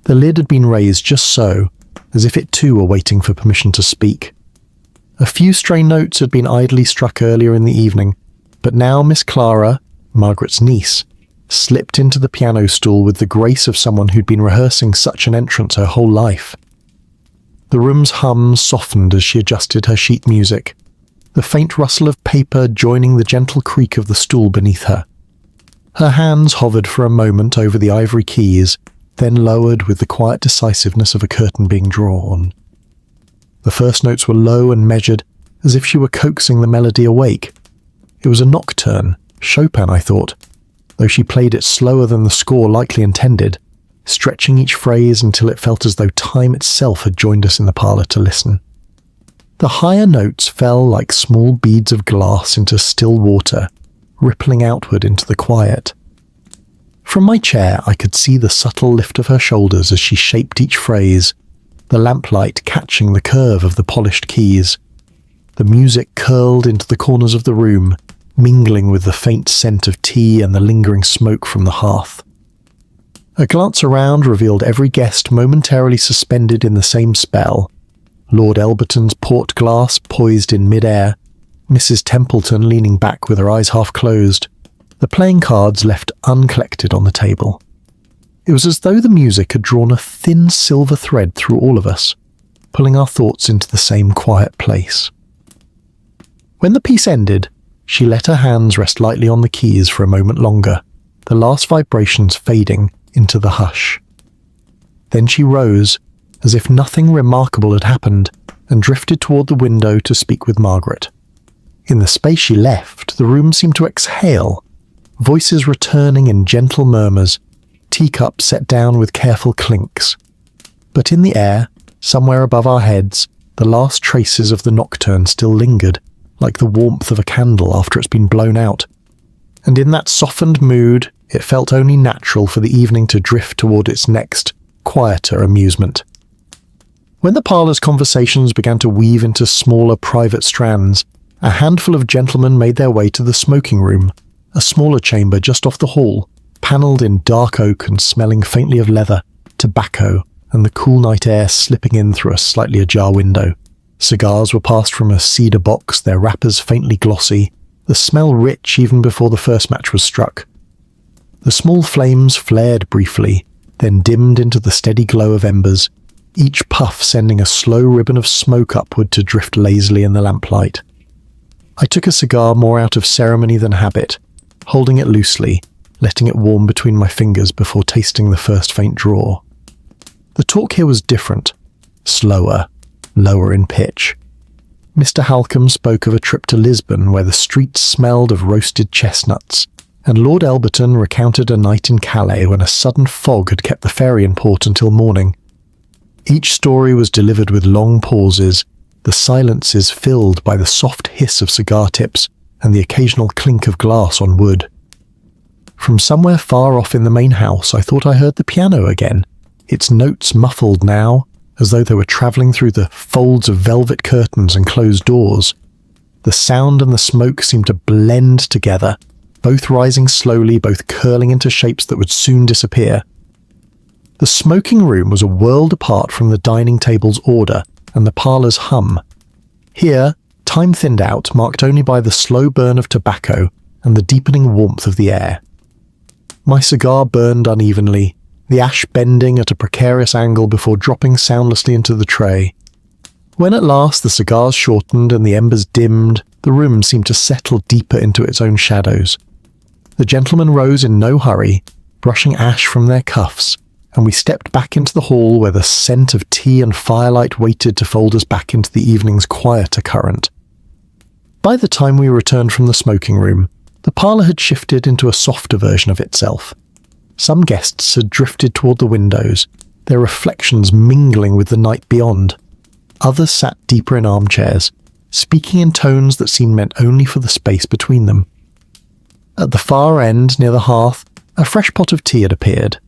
The lid had been raised just so, as if it too were waiting for permission to speak. A few stray notes had been idly struck earlier in the evening, but now Miss Clara, Margaret's niece, slipped into the piano stool with the grace of someone who'd been rehearsing such an entrance her whole life. The room's hum softened as she adjusted her sheet music, the faint rustle of paper joining the gentle creak of the stool beneath her. Her hands hovered for a moment over the ivory keys, then lowered with the quiet decisiveness of a curtain being drawn. The first notes were low and measured, as if she were coaxing the melody awake. It was a nocturne, Chopin, I thought, though she played it slower than the score likely intended, stretching each phrase until it felt as though time itself had joined us in the parlour to listen. The higher notes fell like small beads of glass into still water, rippling outward into the quiet. From my chair I could see the subtle lift of her shoulders as she shaped each phrase, the lamplight catching the curve of the polished keys. The music curled into the corners of the room, mingling with the faint scent of tea and the lingering smoke from the hearth. A glance around revealed every guest momentarily suspended in the same spell. Lord Elberton's port glass poised in mid-air, Mrs. Templeton leaning back with her eyes half closed, the playing cards left uncollected on the table. It was as though the music had drawn a thin silver thread through all of us, pulling our thoughts into the same quiet place. When the piece ended, she let her hands rest lightly on the keys for a moment longer, the last vibrations fading into the hush. Then she rose, as if nothing remarkable had happened, and drifted toward the window to speak with Margaret. In the space she left, the room seemed to exhale, voices returning in gentle murmurs, teacups set down with careful clinks. But in the air, somewhere above our heads, the last traces of the nocturne still lingered, like the warmth of a candle after it's been blown out. And in that softened mood, it felt only natural for the evening to drift toward its next, quieter amusement. When the parlour's conversations began to weave into smaller private strands, a handful of gentlemen made their way to the smoking room, a smaller chamber just off the hall, panelled in dark oak and smelling faintly of leather, tobacco, and the cool night air slipping in through a slightly ajar window. Cigars were passed from a cedar box, their wrappers faintly glossy, the smell rich even before the first match was struck. The small flames flared briefly, then dimmed into the steady glow of embers, each puff sending a slow ribbon of smoke upward to drift lazily in the lamplight. I took a cigar more out of ceremony than habit, holding it loosely, letting it warm between my fingers before tasting the first faint draw. The talk here was different, slower, lower in pitch. Mr. Halcombe spoke of a trip to Lisbon where the streets smelled of roasted chestnuts, and Lord Elberton recounted a night in Calais when a sudden fog had kept the ferry in port until morning. Each story was delivered with long pauses, the silences filled by the soft hiss of cigar tips and the occasional clink of glass on wood. From somewhere far off in the main house I thought I heard the piano again, its notes muffled now, as though they were travelling through the folds of velvet curtains and closed doors. The sound and the smoke seemed to blend together, both rising slowly, both curling into shapes that would soon disappear. The smoking room was a world apart from the dining table's order and the parlour's hum. Here, time thinned out, marked only by the slow burn of tobacco and the deepening warmth of the air. My cigar burned unevenly, the ash bending at a precarious angle before dropping soundlessly into the tray. When at last the cigars shortened and the embers dimmed, the room seemed to settle deeper into its own shadows. The gentlemen rose in no hurry, brushing ash from their cuffs, and we stepped back into the hall where the scent of tea and firelight waited to fold us back into the evening's quieter current. By the time we returned from the smoking room, the parlour had shifted into a softer version of itself. Some guests had drifted toward the windows, their reflections mingling with the night beyond. Others sat deeper in armchairs, speaking in tones that seemed meant only for the space between them. At the far end, near the hearth, a fresh pot of tea had appeared.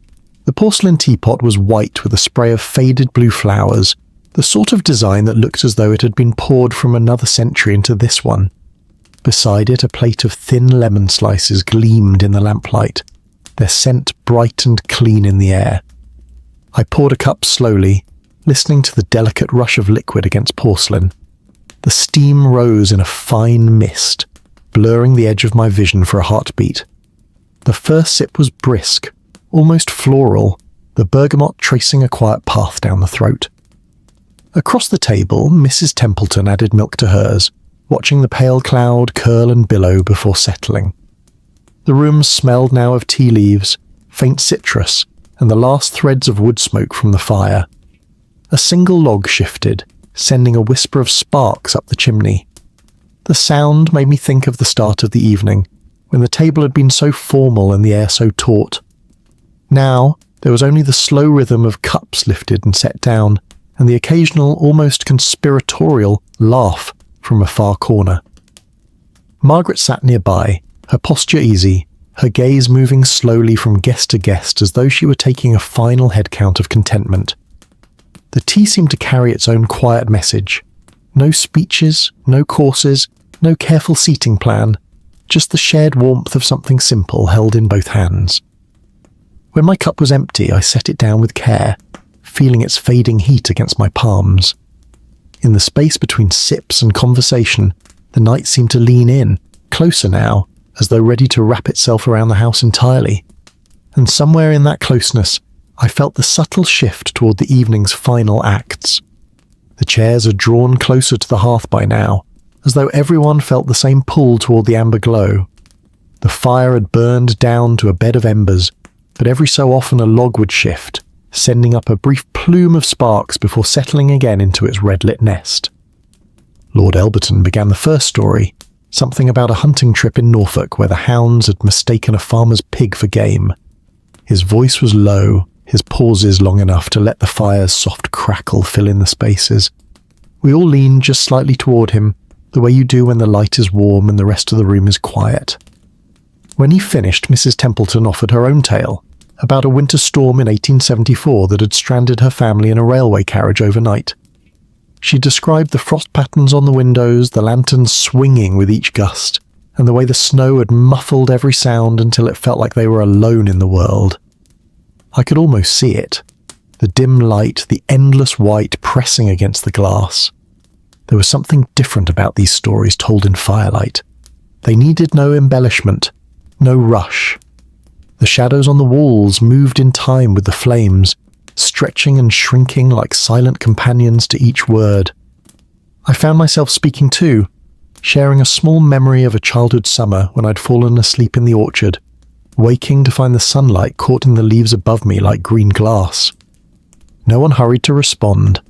The porcelain teapot was white with a spray of faded blue flowers, the sort of design that looked as though it had been poured from another century into this one. Beside it, a plate of thin lemon slices gleamed in the lamplight, their scent bright and clean in the air. I poured a cup slowly, listening to the delicate rush of liquid against porcelain. The steam rose in a fine mist, blurring the edge of my vision for a heartbeat. The first sip was brisk, almost floral, the bergamot tracing a quiet path down the throat. Across the table, Mrs. Templeton added milk to hers, watching the pale cloud curl and billow before settling. The room smelled now of tea leaves, faint citrus, and the last threads of wood smoke from the fire. A single log shifted, sending a whisper of sparks up the chimney. The sound made me think of the start of the evening, when the table had been so formal and the air so taut. Now, there was only the slow rhythm of cups lifted and set down, and the occasional, almost conspiratorial, laugh from a far corner. Margaret sat nearby, her posture easy, her gaze moving slowly from guest to guest as though she were taking a final head count of contentment. The tea seemed to carry its own quiet message. No speeches, no courses, no careful seating plan, just the shared warmth of something simple held in both hands. When my cup was empty, I set it down with care, feeling its fading heat against my palms. In the space between sips and conversation, the night seemed to lean in, closer now, as though ready to wrap itself around the house entirely. And somewhere in that closeness, I felt the subtle shift toward the evening's final acts. The chairs had drawn closer to the hearth by now, as though everyone felt the same pull toward the amber glow. The fire had burned down to a bed of embers, but every so often a log would shift, sending up a brief plume of sparks before settling again into its red-lit nest. Lord Elberton began the first story, something about a hunting trip in Norfolk where the hounds had mistaken a farmer's pig for game. His voice was low, his pauses long enough to let the fire's soft crackle fill in the spaces. We all leaned just slightly toward him, the way you do when the light is warm and the rest of the room is quiet. When he finished, Mrs. Templeton offered her own tale, about a winter storm in 1874 that had stranded her family in a railway carriage overnight. She described the frost patterns on the windows, the lanterns swinging with each gust, and the way the snow had muffled every sound until it felt like they were alone in the world. I could almost see it. The dim light, the endless white pressing against the glass. There was something different about these stories told in firelight. They needed no embellishment, no rush. The shadows on the walls moved in time with the flames, stretching and shrinking like silent companions to each word. I found myself speaking too, sharing a small memory of a childhood summer when I'd fallen asleep in the orchard, waking to find the sunlight caught in the leaves above me like green glass. No one hurried to respond.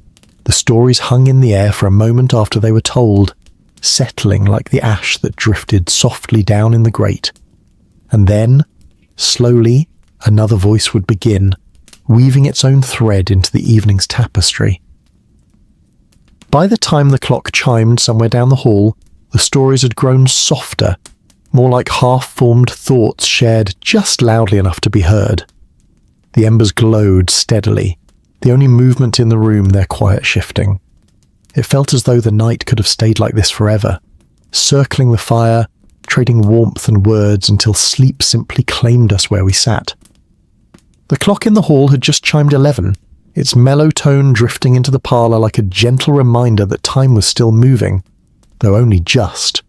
The stories hung in the air for a moment after they were told, settling like the ash that drifted softly down in the grate. And then, slowly, another voice would begin, weaving its own thread into the evening's tapestry. By the time the clock chimed somewhere down the hall, the stories had grown softer, more like half-formed thoughts shared just loudly enough to be heard. The embers glowed steadily, the only movement in the room their quiet shifting. It felt as though the night could have stayed like this forever, circling the fire, trading warmth and words until sleep simply claimed us where we sat. The clock in the hall had just chimed 11, its mellow tone drifting into the parlour like a gentle reminder that time was still moving, though only just.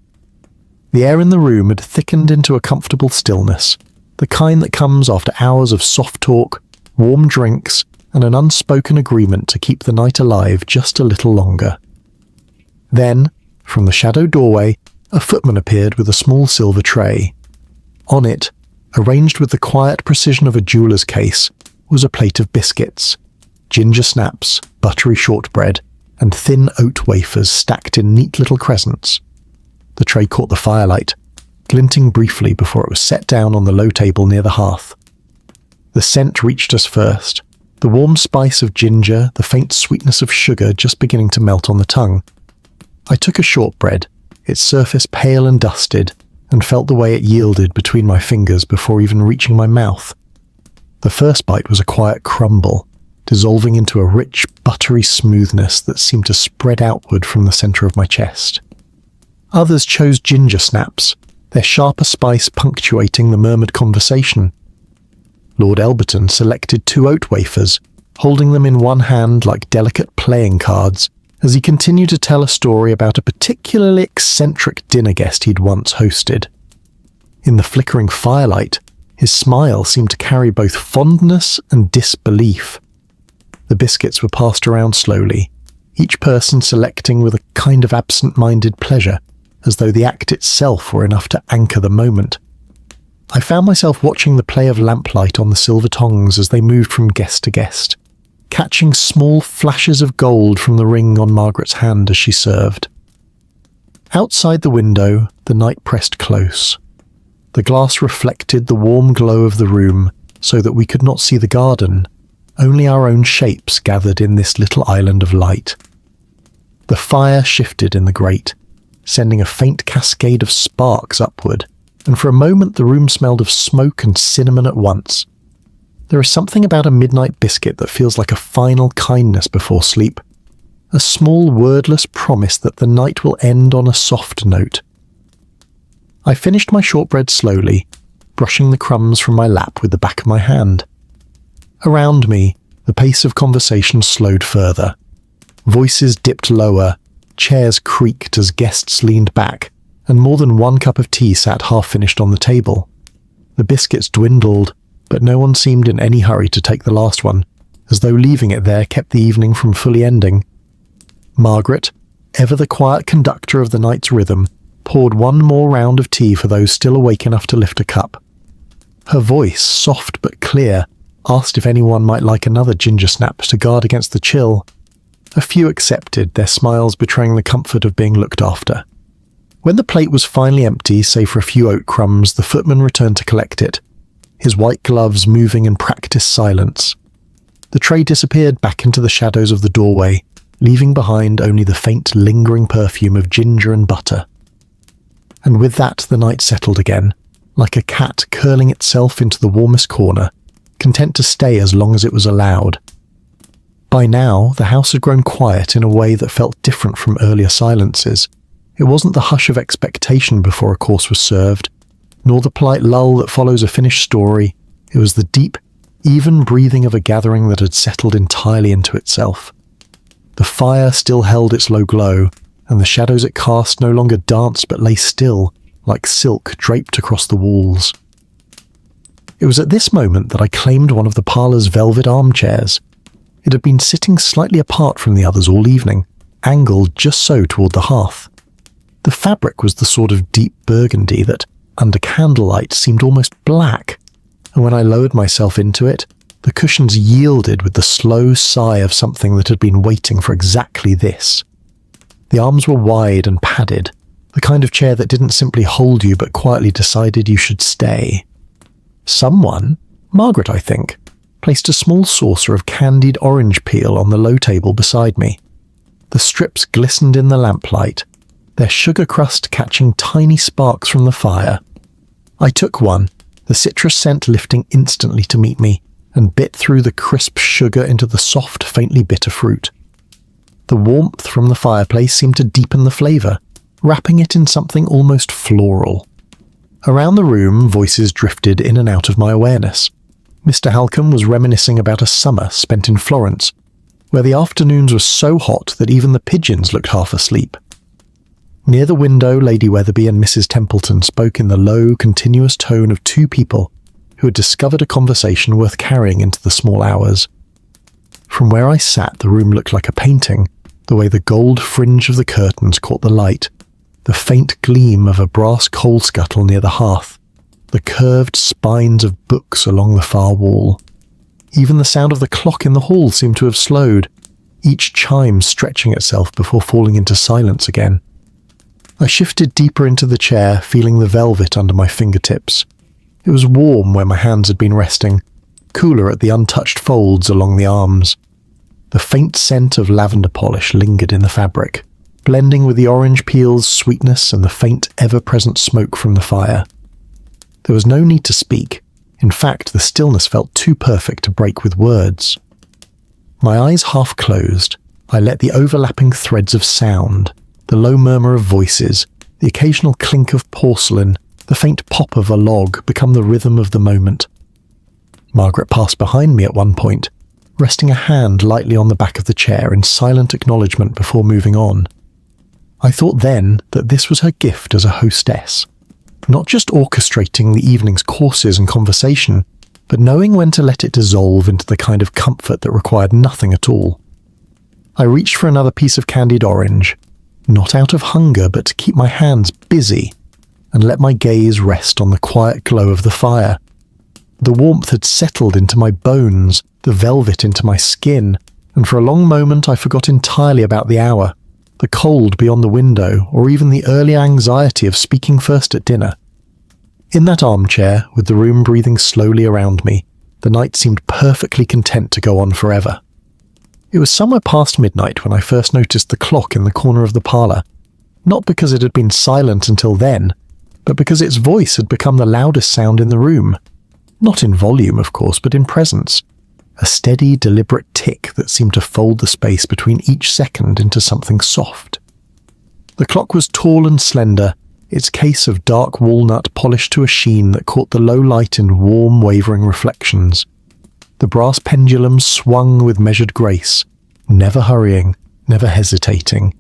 The air in the room had thickened into a comfortable stillness, the kind that comes after hours of soft talk, warm drinks, and an unspoken agreement to keep the night alive just a little longer. Then, from the shadowed doorway, a footman appeared with a small silver tray. On it, arranged with the quiet precision of a jeweller's case, was a plate of biscuits, ginger snaps, buttery shortbread, and thin oat wafers stacked in neat little crescents. The tray caught the firelight, glinting briefly before it was set down on the low table near the hearth. The scent reached us first, the warm spice of ginger, the faint sweetness of sugar just beginning to melt on the tongue. I took a shortbread, its surface pale and dusted, and felt the way it yielded between my fingers before even reaching my mouth. The first bite was a quiet crumble, dissolving into a rich, buttery smoothness that seemed to spread outward from the centre of my chest. Others chose ginger snaps, their sharper spice punctuating the murmured conversation. Lord Elberton selected 2 oat wafers, holding them in one hand like delicate playing cards, as he continued to tell a story about a particularly eccentric dinner guest he'd once hosted. In the flickering firelight, his smile seemed to carry both fondness and disbelief. The biscuits were passed around slowly, each person selecting with a kind of absent-minded pleasure, as though the act itself were enough to anchor the moment. I found myself watching the play of lamplight on the silver tongs as they moved from guest to guest, catching small flashes of gold from the ring on Margaret's hand as she served. Outside the window, the night pressed close. The glass reflected the warm glow of the room so that we could not see the garden, only our own shapes gathered in this little island of light. The fire shifted in the grate, sending a faint cascade of sparks upward, and for a moment the room smelled of smoke and cinnamon at once. There is something about a midnight biscuit that feels like a final kindness before sleep, a small wordless promise that the night will end on a soft note. I finished my shortbread slowly, brushing the crumbs from my lap with the back of my hand. Around me, the pace of conversation slowed further. Voices dipped lower, chairs creaked as guests leaned back, and more than one cup of tea sat half-finished on the table. The biscuits dwindled, but no one seemed in any hurry to take the last one, as though leaving it there kept the evening from fully ending. Margaret, ever the quiet conductor of the night's rhythm, poured one more round of tea for those still awake enough to lift a cup. Her voice, soft but clear, asked if anyone might like another ginger snap to guard against the chill. A few accepted, their smiles betraying the comfort of being looked after. When the plate was finally empty, save for a few oat crumbs, the footman returned to collect it, his white gloves moving in practiced silence. The tray disappeared back into the shadows of the doorway, leaving behind only the faint, lingering perfume of ginger and butter. And with that the night settled again, like a cat curling itself into the warmest corner, content to stay as long as it was allowed. By now, the house had grown quiet in a way that felt different from earlier silences. It wasn't the hush of expectation before a course was served, nor the polite lull that follows a finished story. It was the deep, even breathing of a gathering that had settled entirely into itself. The fire still held its low glow, and the shadows it cast no longer danced but lay still, like silk draped across the walls. It was at this moment that I claimed one of the parlour's velvet armchairs. It had been sitting slightly apart from the others all evening, angled just so toward the hearth. The fabric was the sort of deep burgundy that, under candlelight, seemed almost black, and when I lowered myself into it, the cushions yielded with the slow sigh of something that had been waiting for exactly this. The arms were wide and padded, the kind of chair that didn't simply hold you but quietly decided you should stay. Someone, Margaret I think, placed a small saucer of candied orange peel on the low table beside me. The strips glistened in the lamplight, their sugar crust catching tiny sparks from the fire. I took one, the citrus scent lifting instantly to meet me, and bit through the crisp sugar into the soft, faintly bitter fruit. The warmth from the fireplace seemed to deepen the flavour, wrapping it in something almost floral. Around the room, voices drifted in and out of my awareness. Mr. Halcombe was reminiscing about a summer spent in Florence, where the afternoons were so hot that even the pigeons looked half asleep. Near the window, Lady Weatherby and Mrs. Templeton spoke in the low, continuous tone of two people who had discovered a conversation worth carrying into the small hours. From where I sat, the room looked like a painting, the way the gold fringe of the curtains caught the light, the faint gleam of a brass coal scuttle near the hearth, the curved spines of books along the far wall. Even the sound of the clock in the hall seemed to have slowed, each chime stretching itself before falling into silence again. I shifted deeper into the chair, feeling the velvet under my fingertips. It was warm where my hands had been resting, cooler at the untouched folds along the arms. The faint scent of lavender polish lingered in the fabric, blending with the orange peel's sweetness and the faint, ever-present smoke from the fire. There was no need to speak. In fact, the stillness felt too perfect to break with words. My eyes half closed, I let the overlapping threads of sound, the low murmur of voices, the occasional clink of porcelain, the faint pop of a log become the rhythm of the moment. Margaret passed behind me at one point, resting a hand lightly on the back of the chair in silent acknowledgement before moving on. I thought then that this was her gift as a hostess, not just orchestrating the evening's courses and conversation, but knowing when to let it dissolve into the kind of comfort that required nothing at all. I reached for another piece of candied orange, not out of hunger but to keep my hands busy, and let my gaze rest on the quiet glow of the fire. The warmth had settled into my bones, the velvet into my skin, and for a long moment I forgot entirely about the hour, the cold beyond the window, or even the early anxiety of speaking first at dinner. In that armchair, with the room breathing slowly around me, the night seemed perfectly content to go on forever. It was somewhere past midnight when I first noticed the clock in the corner of the parlour, not because it had been silent until then, but because its voice had become the loudest sound in the room. Not in volume, of course, but in presence. A steady, deliberate tick that seemed to fold the space between each second into something soft. The clock was tall and slender, its case of dark walnut polished to a sheen that caught the low light in warm, wavering reflections. The brass pendulum swung with measured grace, never hurrying, never hesitating,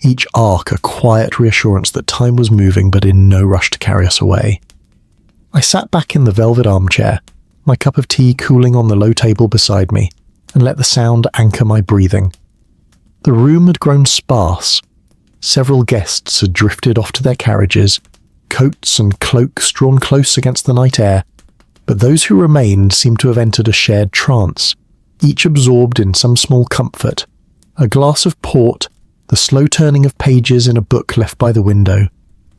each arc a quiet reassurance that time was moving but in no rush to carry us away. I sat back in the velvet armchair, my cup of tea cooling on the low table beside me, and let the sound anchor my breathing. The room had grown sparse. Several guests had drifted off to their carriages, coats and cloaks drawn close against the night air, but those who remained seemed to have entered a shared trance, each absorbed in some small comfort. A glass of port, the slow turning of pages in a book left by the window,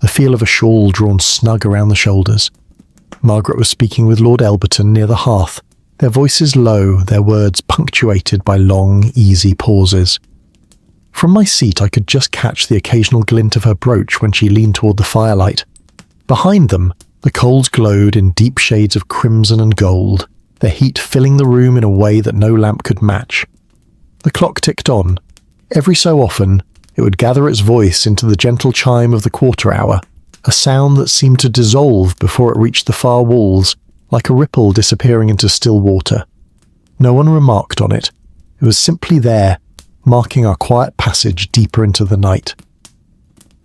the feel of a shawl drawn snug around the shoulders. Margaret was speaking with Lord Elberton near the hearth, their voices low, their words punctuated by long, easy pauses. From my seat I could just catch the occasional glint of her brooch when she leaned toward the firelight. Behind them, the coals glowed in deep shades of crimson and gold, their heat filling the room in a way that no lamp could match. The clock ticked on. Every so often, it would gather its voice into the gentle chime of the quarter hour, a sound that seemed to dissolve before it reached the far walls, like a ripple disappearing into still water. No one remarked on it. It was simply there, marking our quiet passage deeper into the night.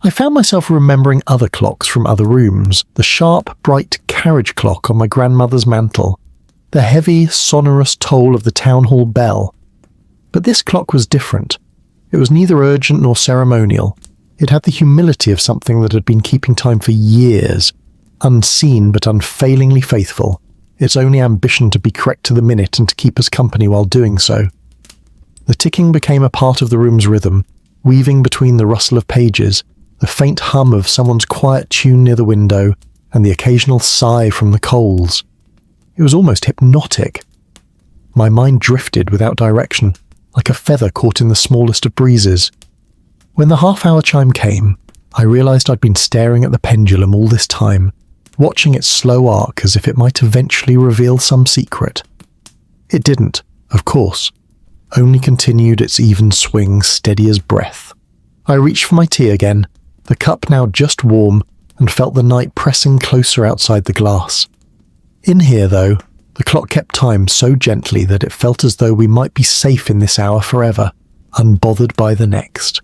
I found myself remembering other clocks from other rooms, the sharp, bright carriage clock on my grandmother's mantel, the heavy, sonorous toll of the town hall bell. But this clock was different. It was neither urgent nor ceremonial. It had the humility of something that had been keeping time for years, unseen but unfailingly faithful, its only ambition to be correct to the minute and to keep us company while doing so. The ticking became a part of the room's rhythm, weaving between the rustle of pages, the faint hum of someone's quiet tune near the window, and the occasional sigh from the coals. It was almost hypnotic. My mind drifted without direction, like a feather caught in the smallest of breezes. When the half-hour chime came, I realized I'd been staring at the pendulum all this time, watching its slow arc as if it might eventually reveal some secret. It didn't, of course, only continued its even swing steady as breath. I reached for my tea again, the cup now just warm, and felt the night pressing closer outside the glass. In here, though, the clock kept time so gently that it felt as though we might be safe in this hour forever, unbothered by the next.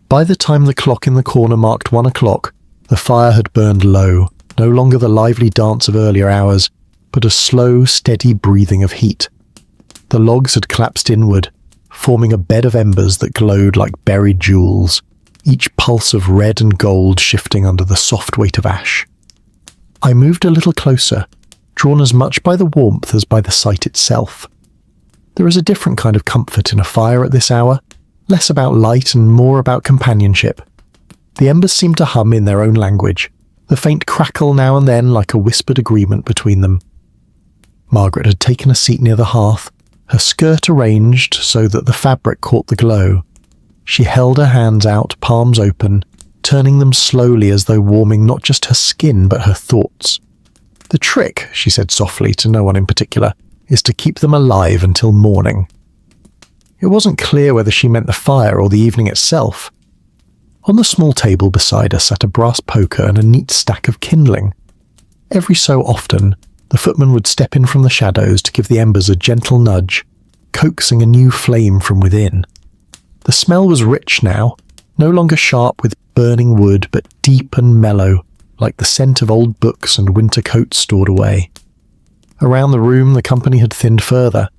By the time the clock in the corner marked 1 o'clock, the fire had burned low, no longer the lively dance of earlier hours, but a slow, steady breathing of heat. The logs had collapsed inward, forming a bed of embers that glowed like buried jewels, each pulse of red and gold shifting under the soft weight of ash. I moved a little closer, drawn as much by the warmth as by the sight itself. There is a different kind of comfort in a fire at this hour, less about light and more about companionship. The embers seemed to hum in their own language, the faint crackle now and then like a whispered agreement between them. Margaret had taken a seat near the hearth, her skirt arranged so that the fabric caught the glow. She held her hands out, palms open, turning them slowly as though warming not just her skin but her thoughts. "The trick," she said softly to no one in particular, "is to keep them alive until morning." It wasn't clear whether she meant the fire or the evening itself. On the small table beside us sat a brass poker and a neat stack of kindling. Every so often, the footman would step in from the shadows to give the embers a gentle nudge, coaxing a new flame from within. The smell was rich now, no longer sharp with burning wood, but deep and mellow, like the scent of old books and winter coats stored away. Around the room the company had thinned further.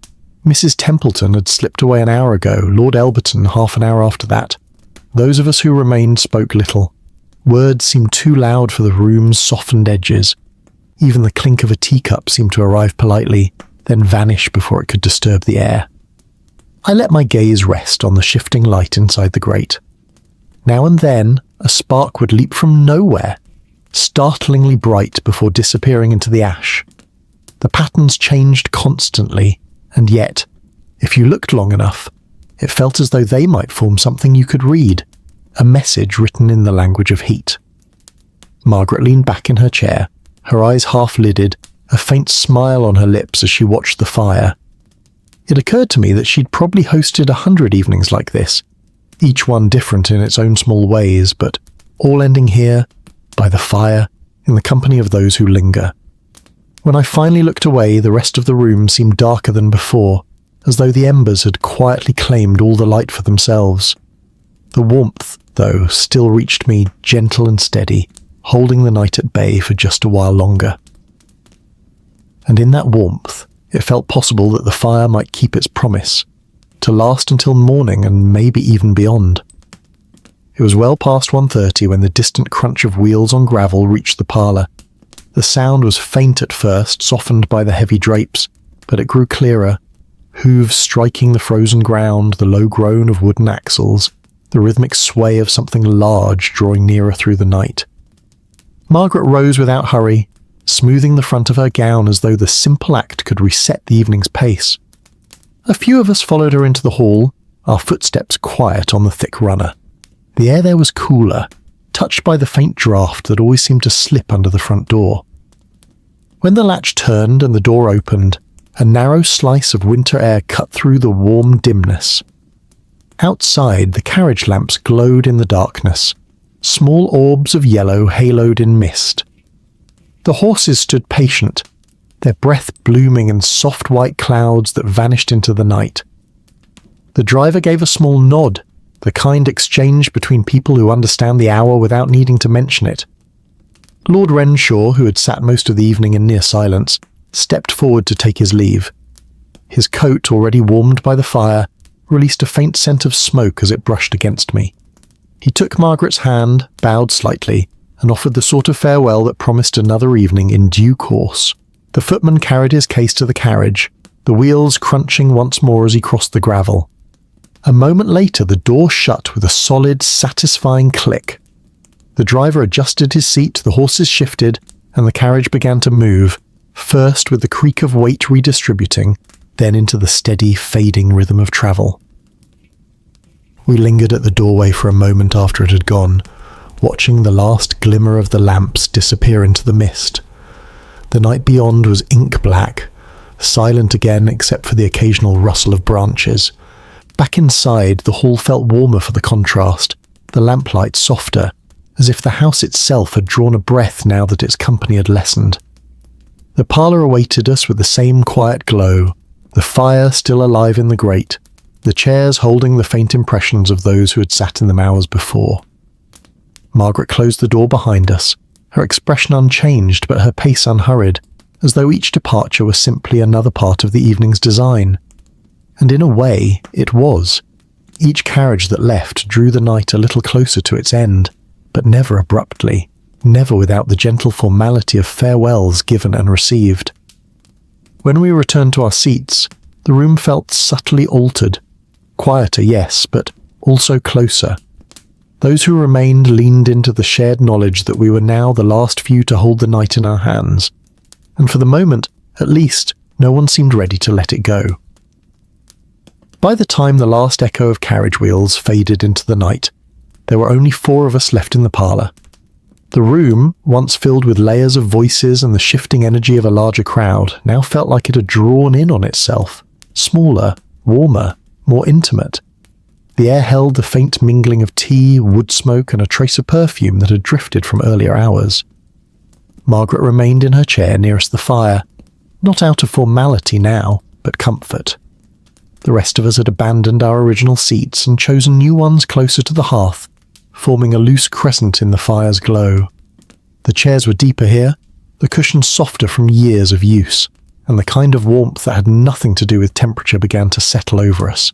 Mrs. Templeton had slipped away an hour ago, Lord Elberton half an hour after that. Those of us who remained spoke little. Words seemed too loud for the room's softened edges. Even the clink of a teacup seemed to arrive politely, then vanish before it could disturb the air. I let my gaze rest on the shifting light inside the grate. Now and then, a spark would leap from nowhere, startlingly bright before disappearing into the ash. The patterns changed constantly, and yet, if you looked long enough, it felt as though they might form something you could read, a message written in the language of heat. Margaret leaned back in her chair, her eyes half-lidded, a faint smile on her lips as she watched the fire. It occurred to me that she'd probably hosted 100 evenings like this, each one different in its own small ways, but all ending here, by the fire, in the company of those who linger. When I finally looked away, the rest of the room seemed darker than before, as though the embers had quietly claimed all the light for themselves. The warmth, though, still reached me gentle and steady, holding the night at bay for just a while longer. And in that warmth, it felt possible that the fire might keep its promise, to last until morning and maybe even beyond. It was well past 1:30 when the distant crunch of wheels on gravel reached the parlour. The sound was faint at first, softened by the heavy drapes, but it grew clearer. Hooves striking the frozen ground, the low groan of wooden axles, the rhythmic sway of something large drawing nearer through the night. Margaret rose without hurry, smoothing the front of her gown as though the simple act could reset the evening's pace. A few of us followed her into the hall, our footsteps quiet on the thick runner. The air there was cooler, touched by the faint draught that always seemed to slip under the front door. When the latch turned and the door opened, a narrow slice of winter air cut through the warm dimness. Outside, the carriage lamps glowed in the darkness, small orbs of yellow haloed in mist. The horses stood patient, their breath blooming in soft white clouds that vanished into the night. The driver gave a small nod, the kind exchange between people who understand the hour without needing to mention it. Lord Renshaw, who had sat most of the evening in near silence, stepped forward to take his leave. His coat, already warmed by the fire, released a faint scent of smoke as it brushed against me. He took Margaret's hand, bowed slightly, and offered the sort of farewell that promised another evening in due course. The footman carried his case to the carriage, the wheels crunching once more as he crossed the gravel. A moment later, the door shut with a solid, satisfying click. The driver adjusted his seat, the horses shifted, and the carriage began to move, first with the creak of weight redistributing, then into the steady, fading rhythm of travel. We lingered at the doorway for a moment after it had gone, watching the last glimmer of the lamps disappear into the mist. The night beyond was ink black, silent again except for the occasional rustle of branches. Back inside, the hall felt warmer for the contrast, the lamplight softer, as if the house itself had drawn a breath now that its company had lessened. The parlour awaited us with the same quiet glow, the fire still alive in the grate, the chairs holding the faint impressions of those who had sat in them hours before. Margaret closed the door behind us, her expression unchanged but her pace unhurried, as though each departure was simply another part of the evening's design. And in a way, it was. Each carriage that left drew the night a little closer to its end, but never abruptly, never without the gentle formality of farewells given and received. When we returned to our seats, the room felt subtly altered. Quieter, yes, but also closer. Those who remained leaned into the shared knowledge that we were now the last few to hold the night in our hands, and for the moment, at least, no one seemed ready to let it go. By the time the last echo of carriage wheels faded into the night, there were only 4 of us left in the parlour. The room, once filled with layers of voices and the shifting energy of a larger crowd, now felt like it had drawn in on itself, smaller, warmer, more intimate. The air held the faint mingling of tea, wood smoke, and a trace of perfume that had drifted from earlier hours. Margaret remained in her chair nearest the fire, not out of formality now, but comfort. The rest of us had abandoned our original seats and chosen new ones closer to the hearth, forming a loose crescent in the fire's glow. The chairs were deeper here, the cushions softer from years of use, and the kind of warmth that had nothing to do with temperature began to settle over us.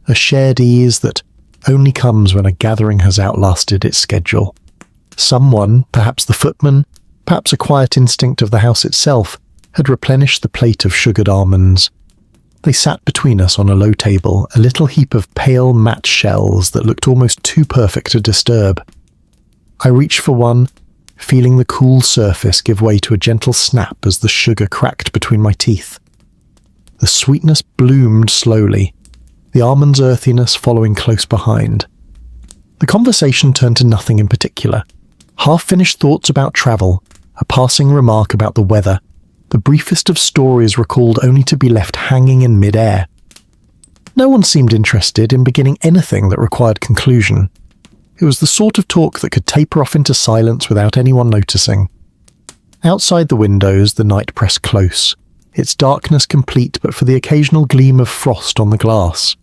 A shared ease that only comes when a gathering has outlasted its schedule. Someone, perhaps the footman, perhaps a quiet instinct of the house itself, had replenished the plate of sugared almonds. They sat between us on a low table, a little heap of pale matte shells that looked almost too perfect to disturb. I reached for one, feeling the cool surface give way to a gentle snap as the sugar cracked between my teeth. The sweetness bloomed slowly, the almond's earthiness following close behind. The conversation turned to nothing in particular. Half-finished thoughts about travel, a passing remark about the weather, the briefest of stories recalled only to be left hanging in mid-air. No one seemed interested in beginning anything that required conclusion. It was the sort of talk that could taper off into silence without anyone noticing. Outside the windows, the night pressed close, its darkness complete but for the occasional gleam of frost on the glass.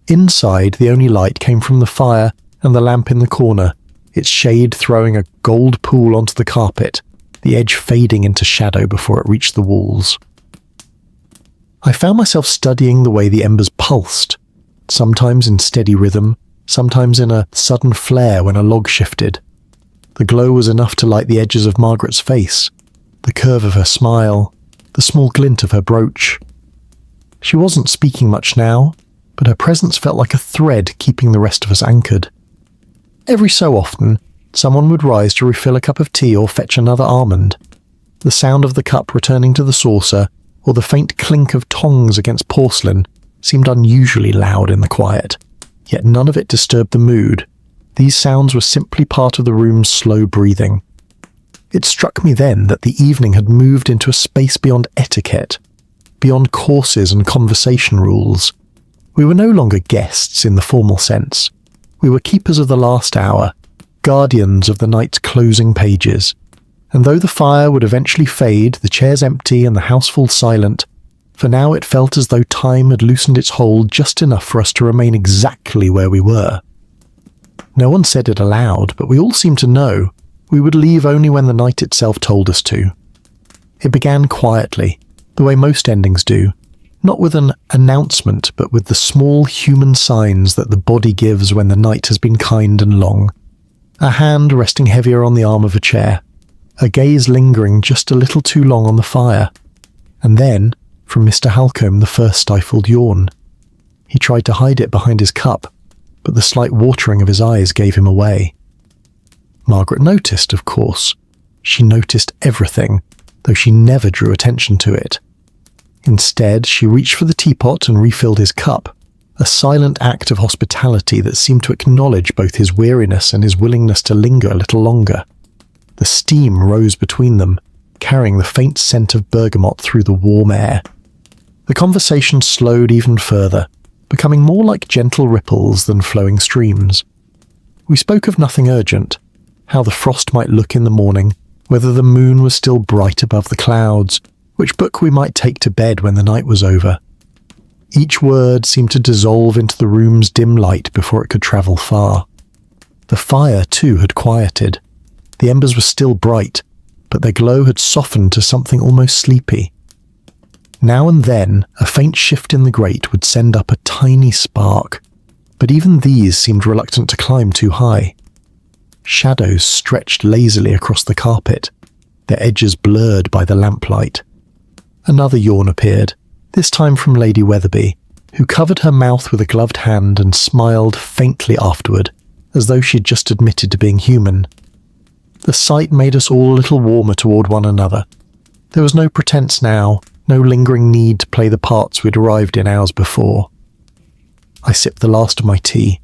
Inside, the only light came from the fire and the lamp in the corner, its shade throwing a gold pool onto the carpet, the edge fading into shadow before it reached the walls. I found myself studying the way the embers pulsed, sometimes in steady rhythm, sometimes in a sudden flare when a log shifted. The glow was enough to light the edges of Margaret's face, the curve of her smile, the small glint of her brooch. She wasn't speaking much now, but her presence felt like a thread keeping the rest of us anchored. Every so often, someone would rise to refill a cup of tea or fetch another almond. The sound of the cup returning to the saucer, or the faint clink of tongs against porcelain, seemed unusually loud in the quiet, yet none of it disturbed the mood. These sounds were simply part of the room's slow breathing. It struck me then that the evening had moved into a space beyond etiquette, beyond courses and conversation rules. We were no longer guests in the formal sense. We were keepers of the last hour, guardians of the night's closing pages. And though the fire would eventually fade, the chairs empty and the house fall silent, for now it felt as though time had loosened its hold just enough for us to remain exactly where we were. No one said it aloud, but we all seemed to know we would leave only when the night itself told us to. It began quietly, the way most endings do, not with an announcement, but with the small human signs that the body gives when the night has been kind and long. A hand resting heavier on the arm of a chair, a gaze lingering just a little too long on the fire, and then, from Mr. Halcombe, the first stifled yawn. He tried to hide it behind his cup, but the slight watering of his eyes gave him away. Margaret noticed, of course. She noticed everything, though she never drew attention to it. Instead, she reached for the teapot and refilled his cup, a silent act of hospitality that seemed to acknowledge both his weariness and his willingness to linger a little longer. The steam rose between them, carrying the faint scent of bergamot through the warm air. The conversation slowed even further, becoming more like gentle ripples than flowing streams. We spoke of nothing urgent, how the frost might look in the morning, whether the moon was still bright above the clouds, which book we might take to bed when the night was over. Each word seemed to dissolve into the room's dim light before it could travel far. The fire, too, had quieted. The embers were still bright, but their glow had softened to something almost sleepy. Now and then, a faint shift in the grate would send up a tiny spark, but even these seemed reluctant to climb too high. Shadows stretched lazily across the carpet, their edges blurred by the lamplight. Another yawn appeared, this time from Lady Weatherby, who covered her mouth with a gloved hand and smiled faintly afterward, as though she had just admitted to being human. The sight made us all a little warmer toward one another. There was no pretense now, no lingering need to play the parts we'd arrived in hours before. I sipped the last of my tea,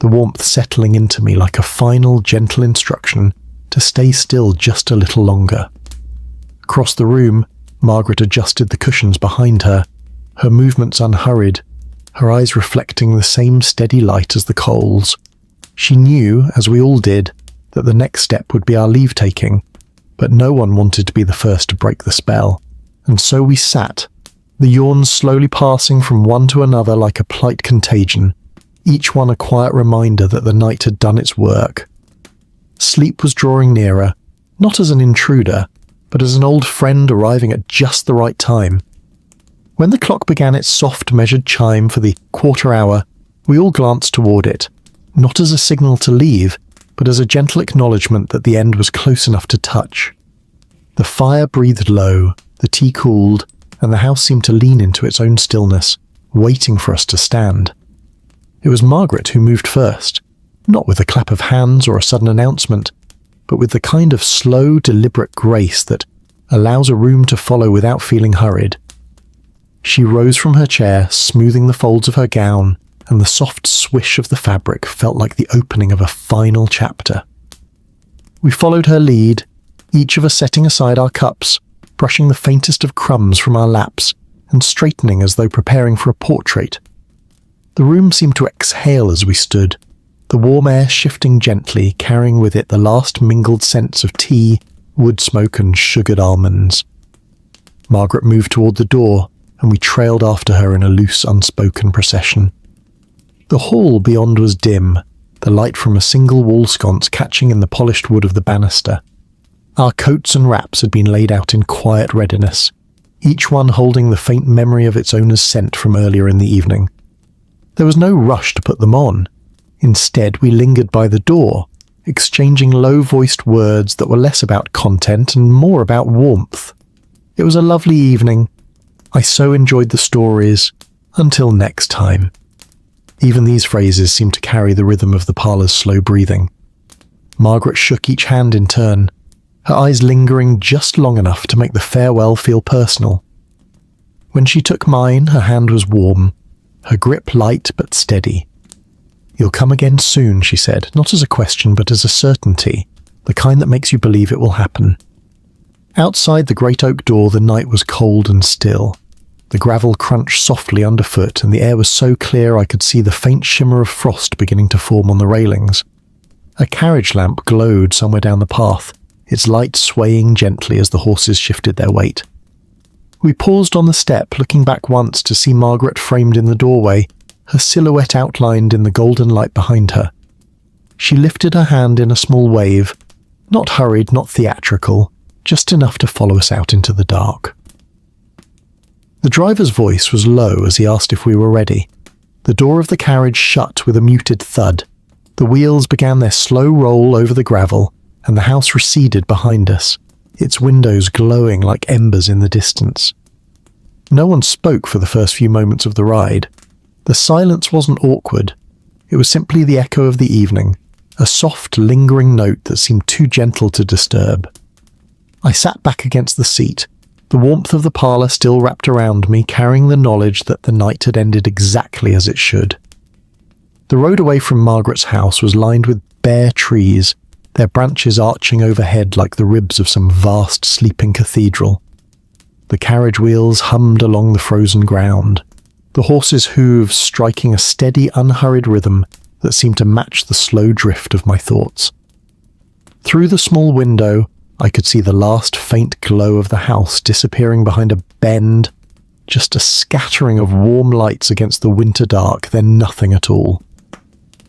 the warmth settling into me like a final, gentle instruction to stay still just a little longer. Across the room, Margaret adjusted the cushions behind her, her movements unhurried, her eyes reflecting the same steady light as the coals. She knew, as we all did, that the next step would be our leave-taking, but no one wanted to be the first to break the spell, and so we sat, the yawns slowly passing from one to another like a polite contagion, each one a quiet reminder that the night had done its work. Sleep was drawing nearer, not as an intruder, but as an old friend arriving at just the right time. When the clock began its soft, measured chime for the quarter hour, we all glanced toward it, not as a signal to leave, but as a gentle acknowledgement that the end was close enough to touch. The fire breathed low, the tea cooled, and the house seemed to lean into its own stillness, waiting for us to stand. It was Margaret who moved first, not with a clap of hands or a sudden announcement, but with the kind of slow, deliberate grace that allows a room to follow without feeling hurried. She rose from her chair, smoothing the folds of her gown, and the soft swish of the fabric felt like the opening of a final chapter. We followed her lead, each of us setting aside our cups, brushing the faintest of crumbs from our laps, and straightening as though preparing for a portrait. The room seemed to exhale as we stood, the warm air shifting gently, carrying with it the last mingled scents of tea, wood smoke, and sugared almonds. Margaret moved toward the door, and we trailed after her in a loose, unspoken procession. The hall beyond was dim, the light from a single wall sconce catching in the polished wood of the banister. Our coats and wraps had been laid out in quiet readiness, each one holding the faint memory of its owner's scent from earlier in the evening. There was no rush to put them on. Instead, we lingered by the door, exchanging low-voiced words that were less about content and more about warmth. It was a lovely evening. I so enjoyed the stories. Until next time. Even these phrases seemed to carry the rhythm of the parlour's slow breathing. Margaret shook each hand in turn, her eyes lingering just long enough to make the farewell feel personal. When she took mine, her hand was warm, her grip light but steady. "You'll come again soon," she said, not as a question but as a certainty, the kind that makes you believe it will happen. Outside the great oak door the night was cold and still. The gravel crunched softly underfoot and the air was so clear I could see the faint shimmer of frost beginning to form on the railings. A carriage lamp glowed somewhere down the path, its light swaying gently as the horses shifted their weight. We paused on the step, looking back once to see Margaret framed in the doorway, her silhouette outlined in the golden light behind her. She lifted her hand in a small wave, not hurried, not theatrical, just enough to follow us out into the dark. The driver's voice was low as he asked if we were ready. The door of the carriage shut with a muted thud. The wheels began their slow roll over the gravel, and the house receded behind us, its windows glowing like embers in the distance. No one spoke for the first few moments of the ride. The silence wasn't awkward. It was simply the echo of the evening, a soft, lingering note that seemed too gentle to disturb. I sat back against the seat, the warmth of the parlour still wrapped around me, carrying the knowledge that the night had ended exactly as it should. The road away from Margaret's house was lined with bare trees, their branches arching overhead like the ribs of some vast sleeping cathedral. The carriage wheels hummed along the frozen ground, the horses' hooves striking a steady, unhurried rhythm that seemed to match the slow drift of my thoughts. Through the small window, I could see the last faint glow of the house disappearing behind a bend, just a scattering of warm lights against the winter dark, then nothing at all.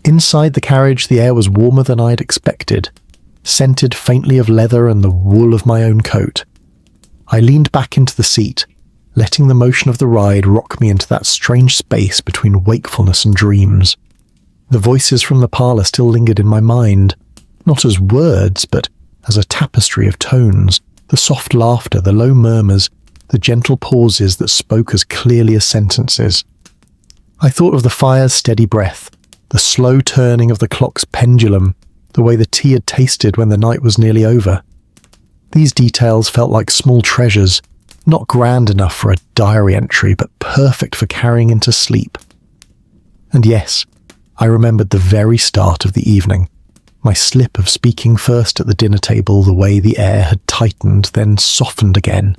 Inside the carriage the air was warmer than I had expected, scented faintly of leather and the wool of my own coat. I leaned back into the seat, letting the motion of the ride rock me into that strange space between wakefulness and dreams. The voices from the parlour still lingered in my mind, not as words, but as a tapestry of tones, the soft laughter, the low murmurs, the gentle pauses that spoke as clearly as sentences. I thought of the fire's steady breath, the slow turning of the clock's pendulum, the way the tea had tasted when the night was nearly over. These details felt like small treasures, not grand enough for a diary entry, but perfect for carrying into sleep. And yes, I remembered the very start of the evening. My slip of speaking first at the dinner table, the way the air had tightened, then softened again.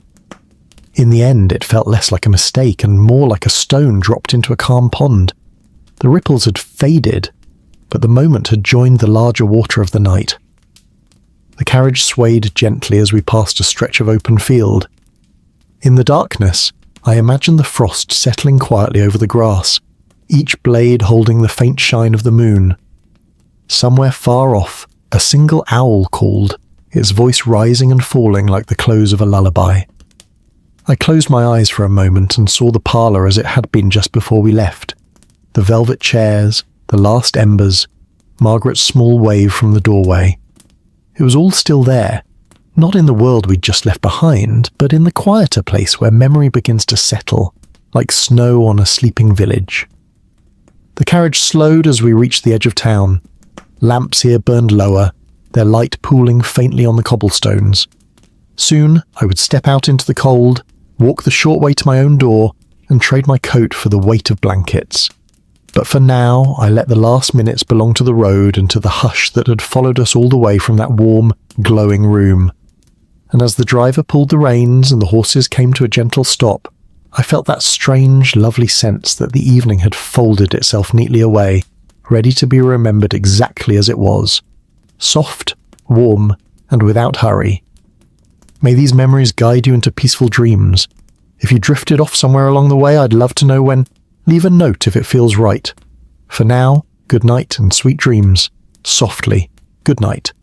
In the end, it felt less like a mistake and more like a stone dropped into a calm pond. The ripples had faded, but the moment had joined the larger water of the night. The carriage swayed gently as we passed a stretch of open field. In the darkness, I imagined the frost settling quietly over the grass, each blade holding the faint shine of the moon. Somewhere far off, a single owl called, its voice rising and falling like the close of a lullaby. I closed my eyes for a moment and saw the parlour as it had been just before we left. The velvet chairs, the last embers, Margaret's small wave from the doorway. It was all still there, not in the world we'd just left behind, but in the quieter place where memory begins to settle, like snow on a sleeping village. The carriage slowed as we reached the edge of town. Lamps here burned lower, their light pooling faintly on the cobblestones. Soon I would step out into the cold, walk the short way to my own door, and trade my coat for the weight of blankets. But for now, I let the last minutes belong to the road and to the hush that had followed us all the way from that warm, glowing room. And as the driver pulled the reins and the horses came to a gentle stop, I felt that strange, lovely sense that the evening had folded itself neatly away, ready to be remembered exactly as it was. Soft, warm, and without hurry. May these memories guide you into peaceful dreams. If you drifted off somewhere along the way, I'd love to know when. Leave a note if it feels right. For now, good night and sweet dreams. Softly, good night.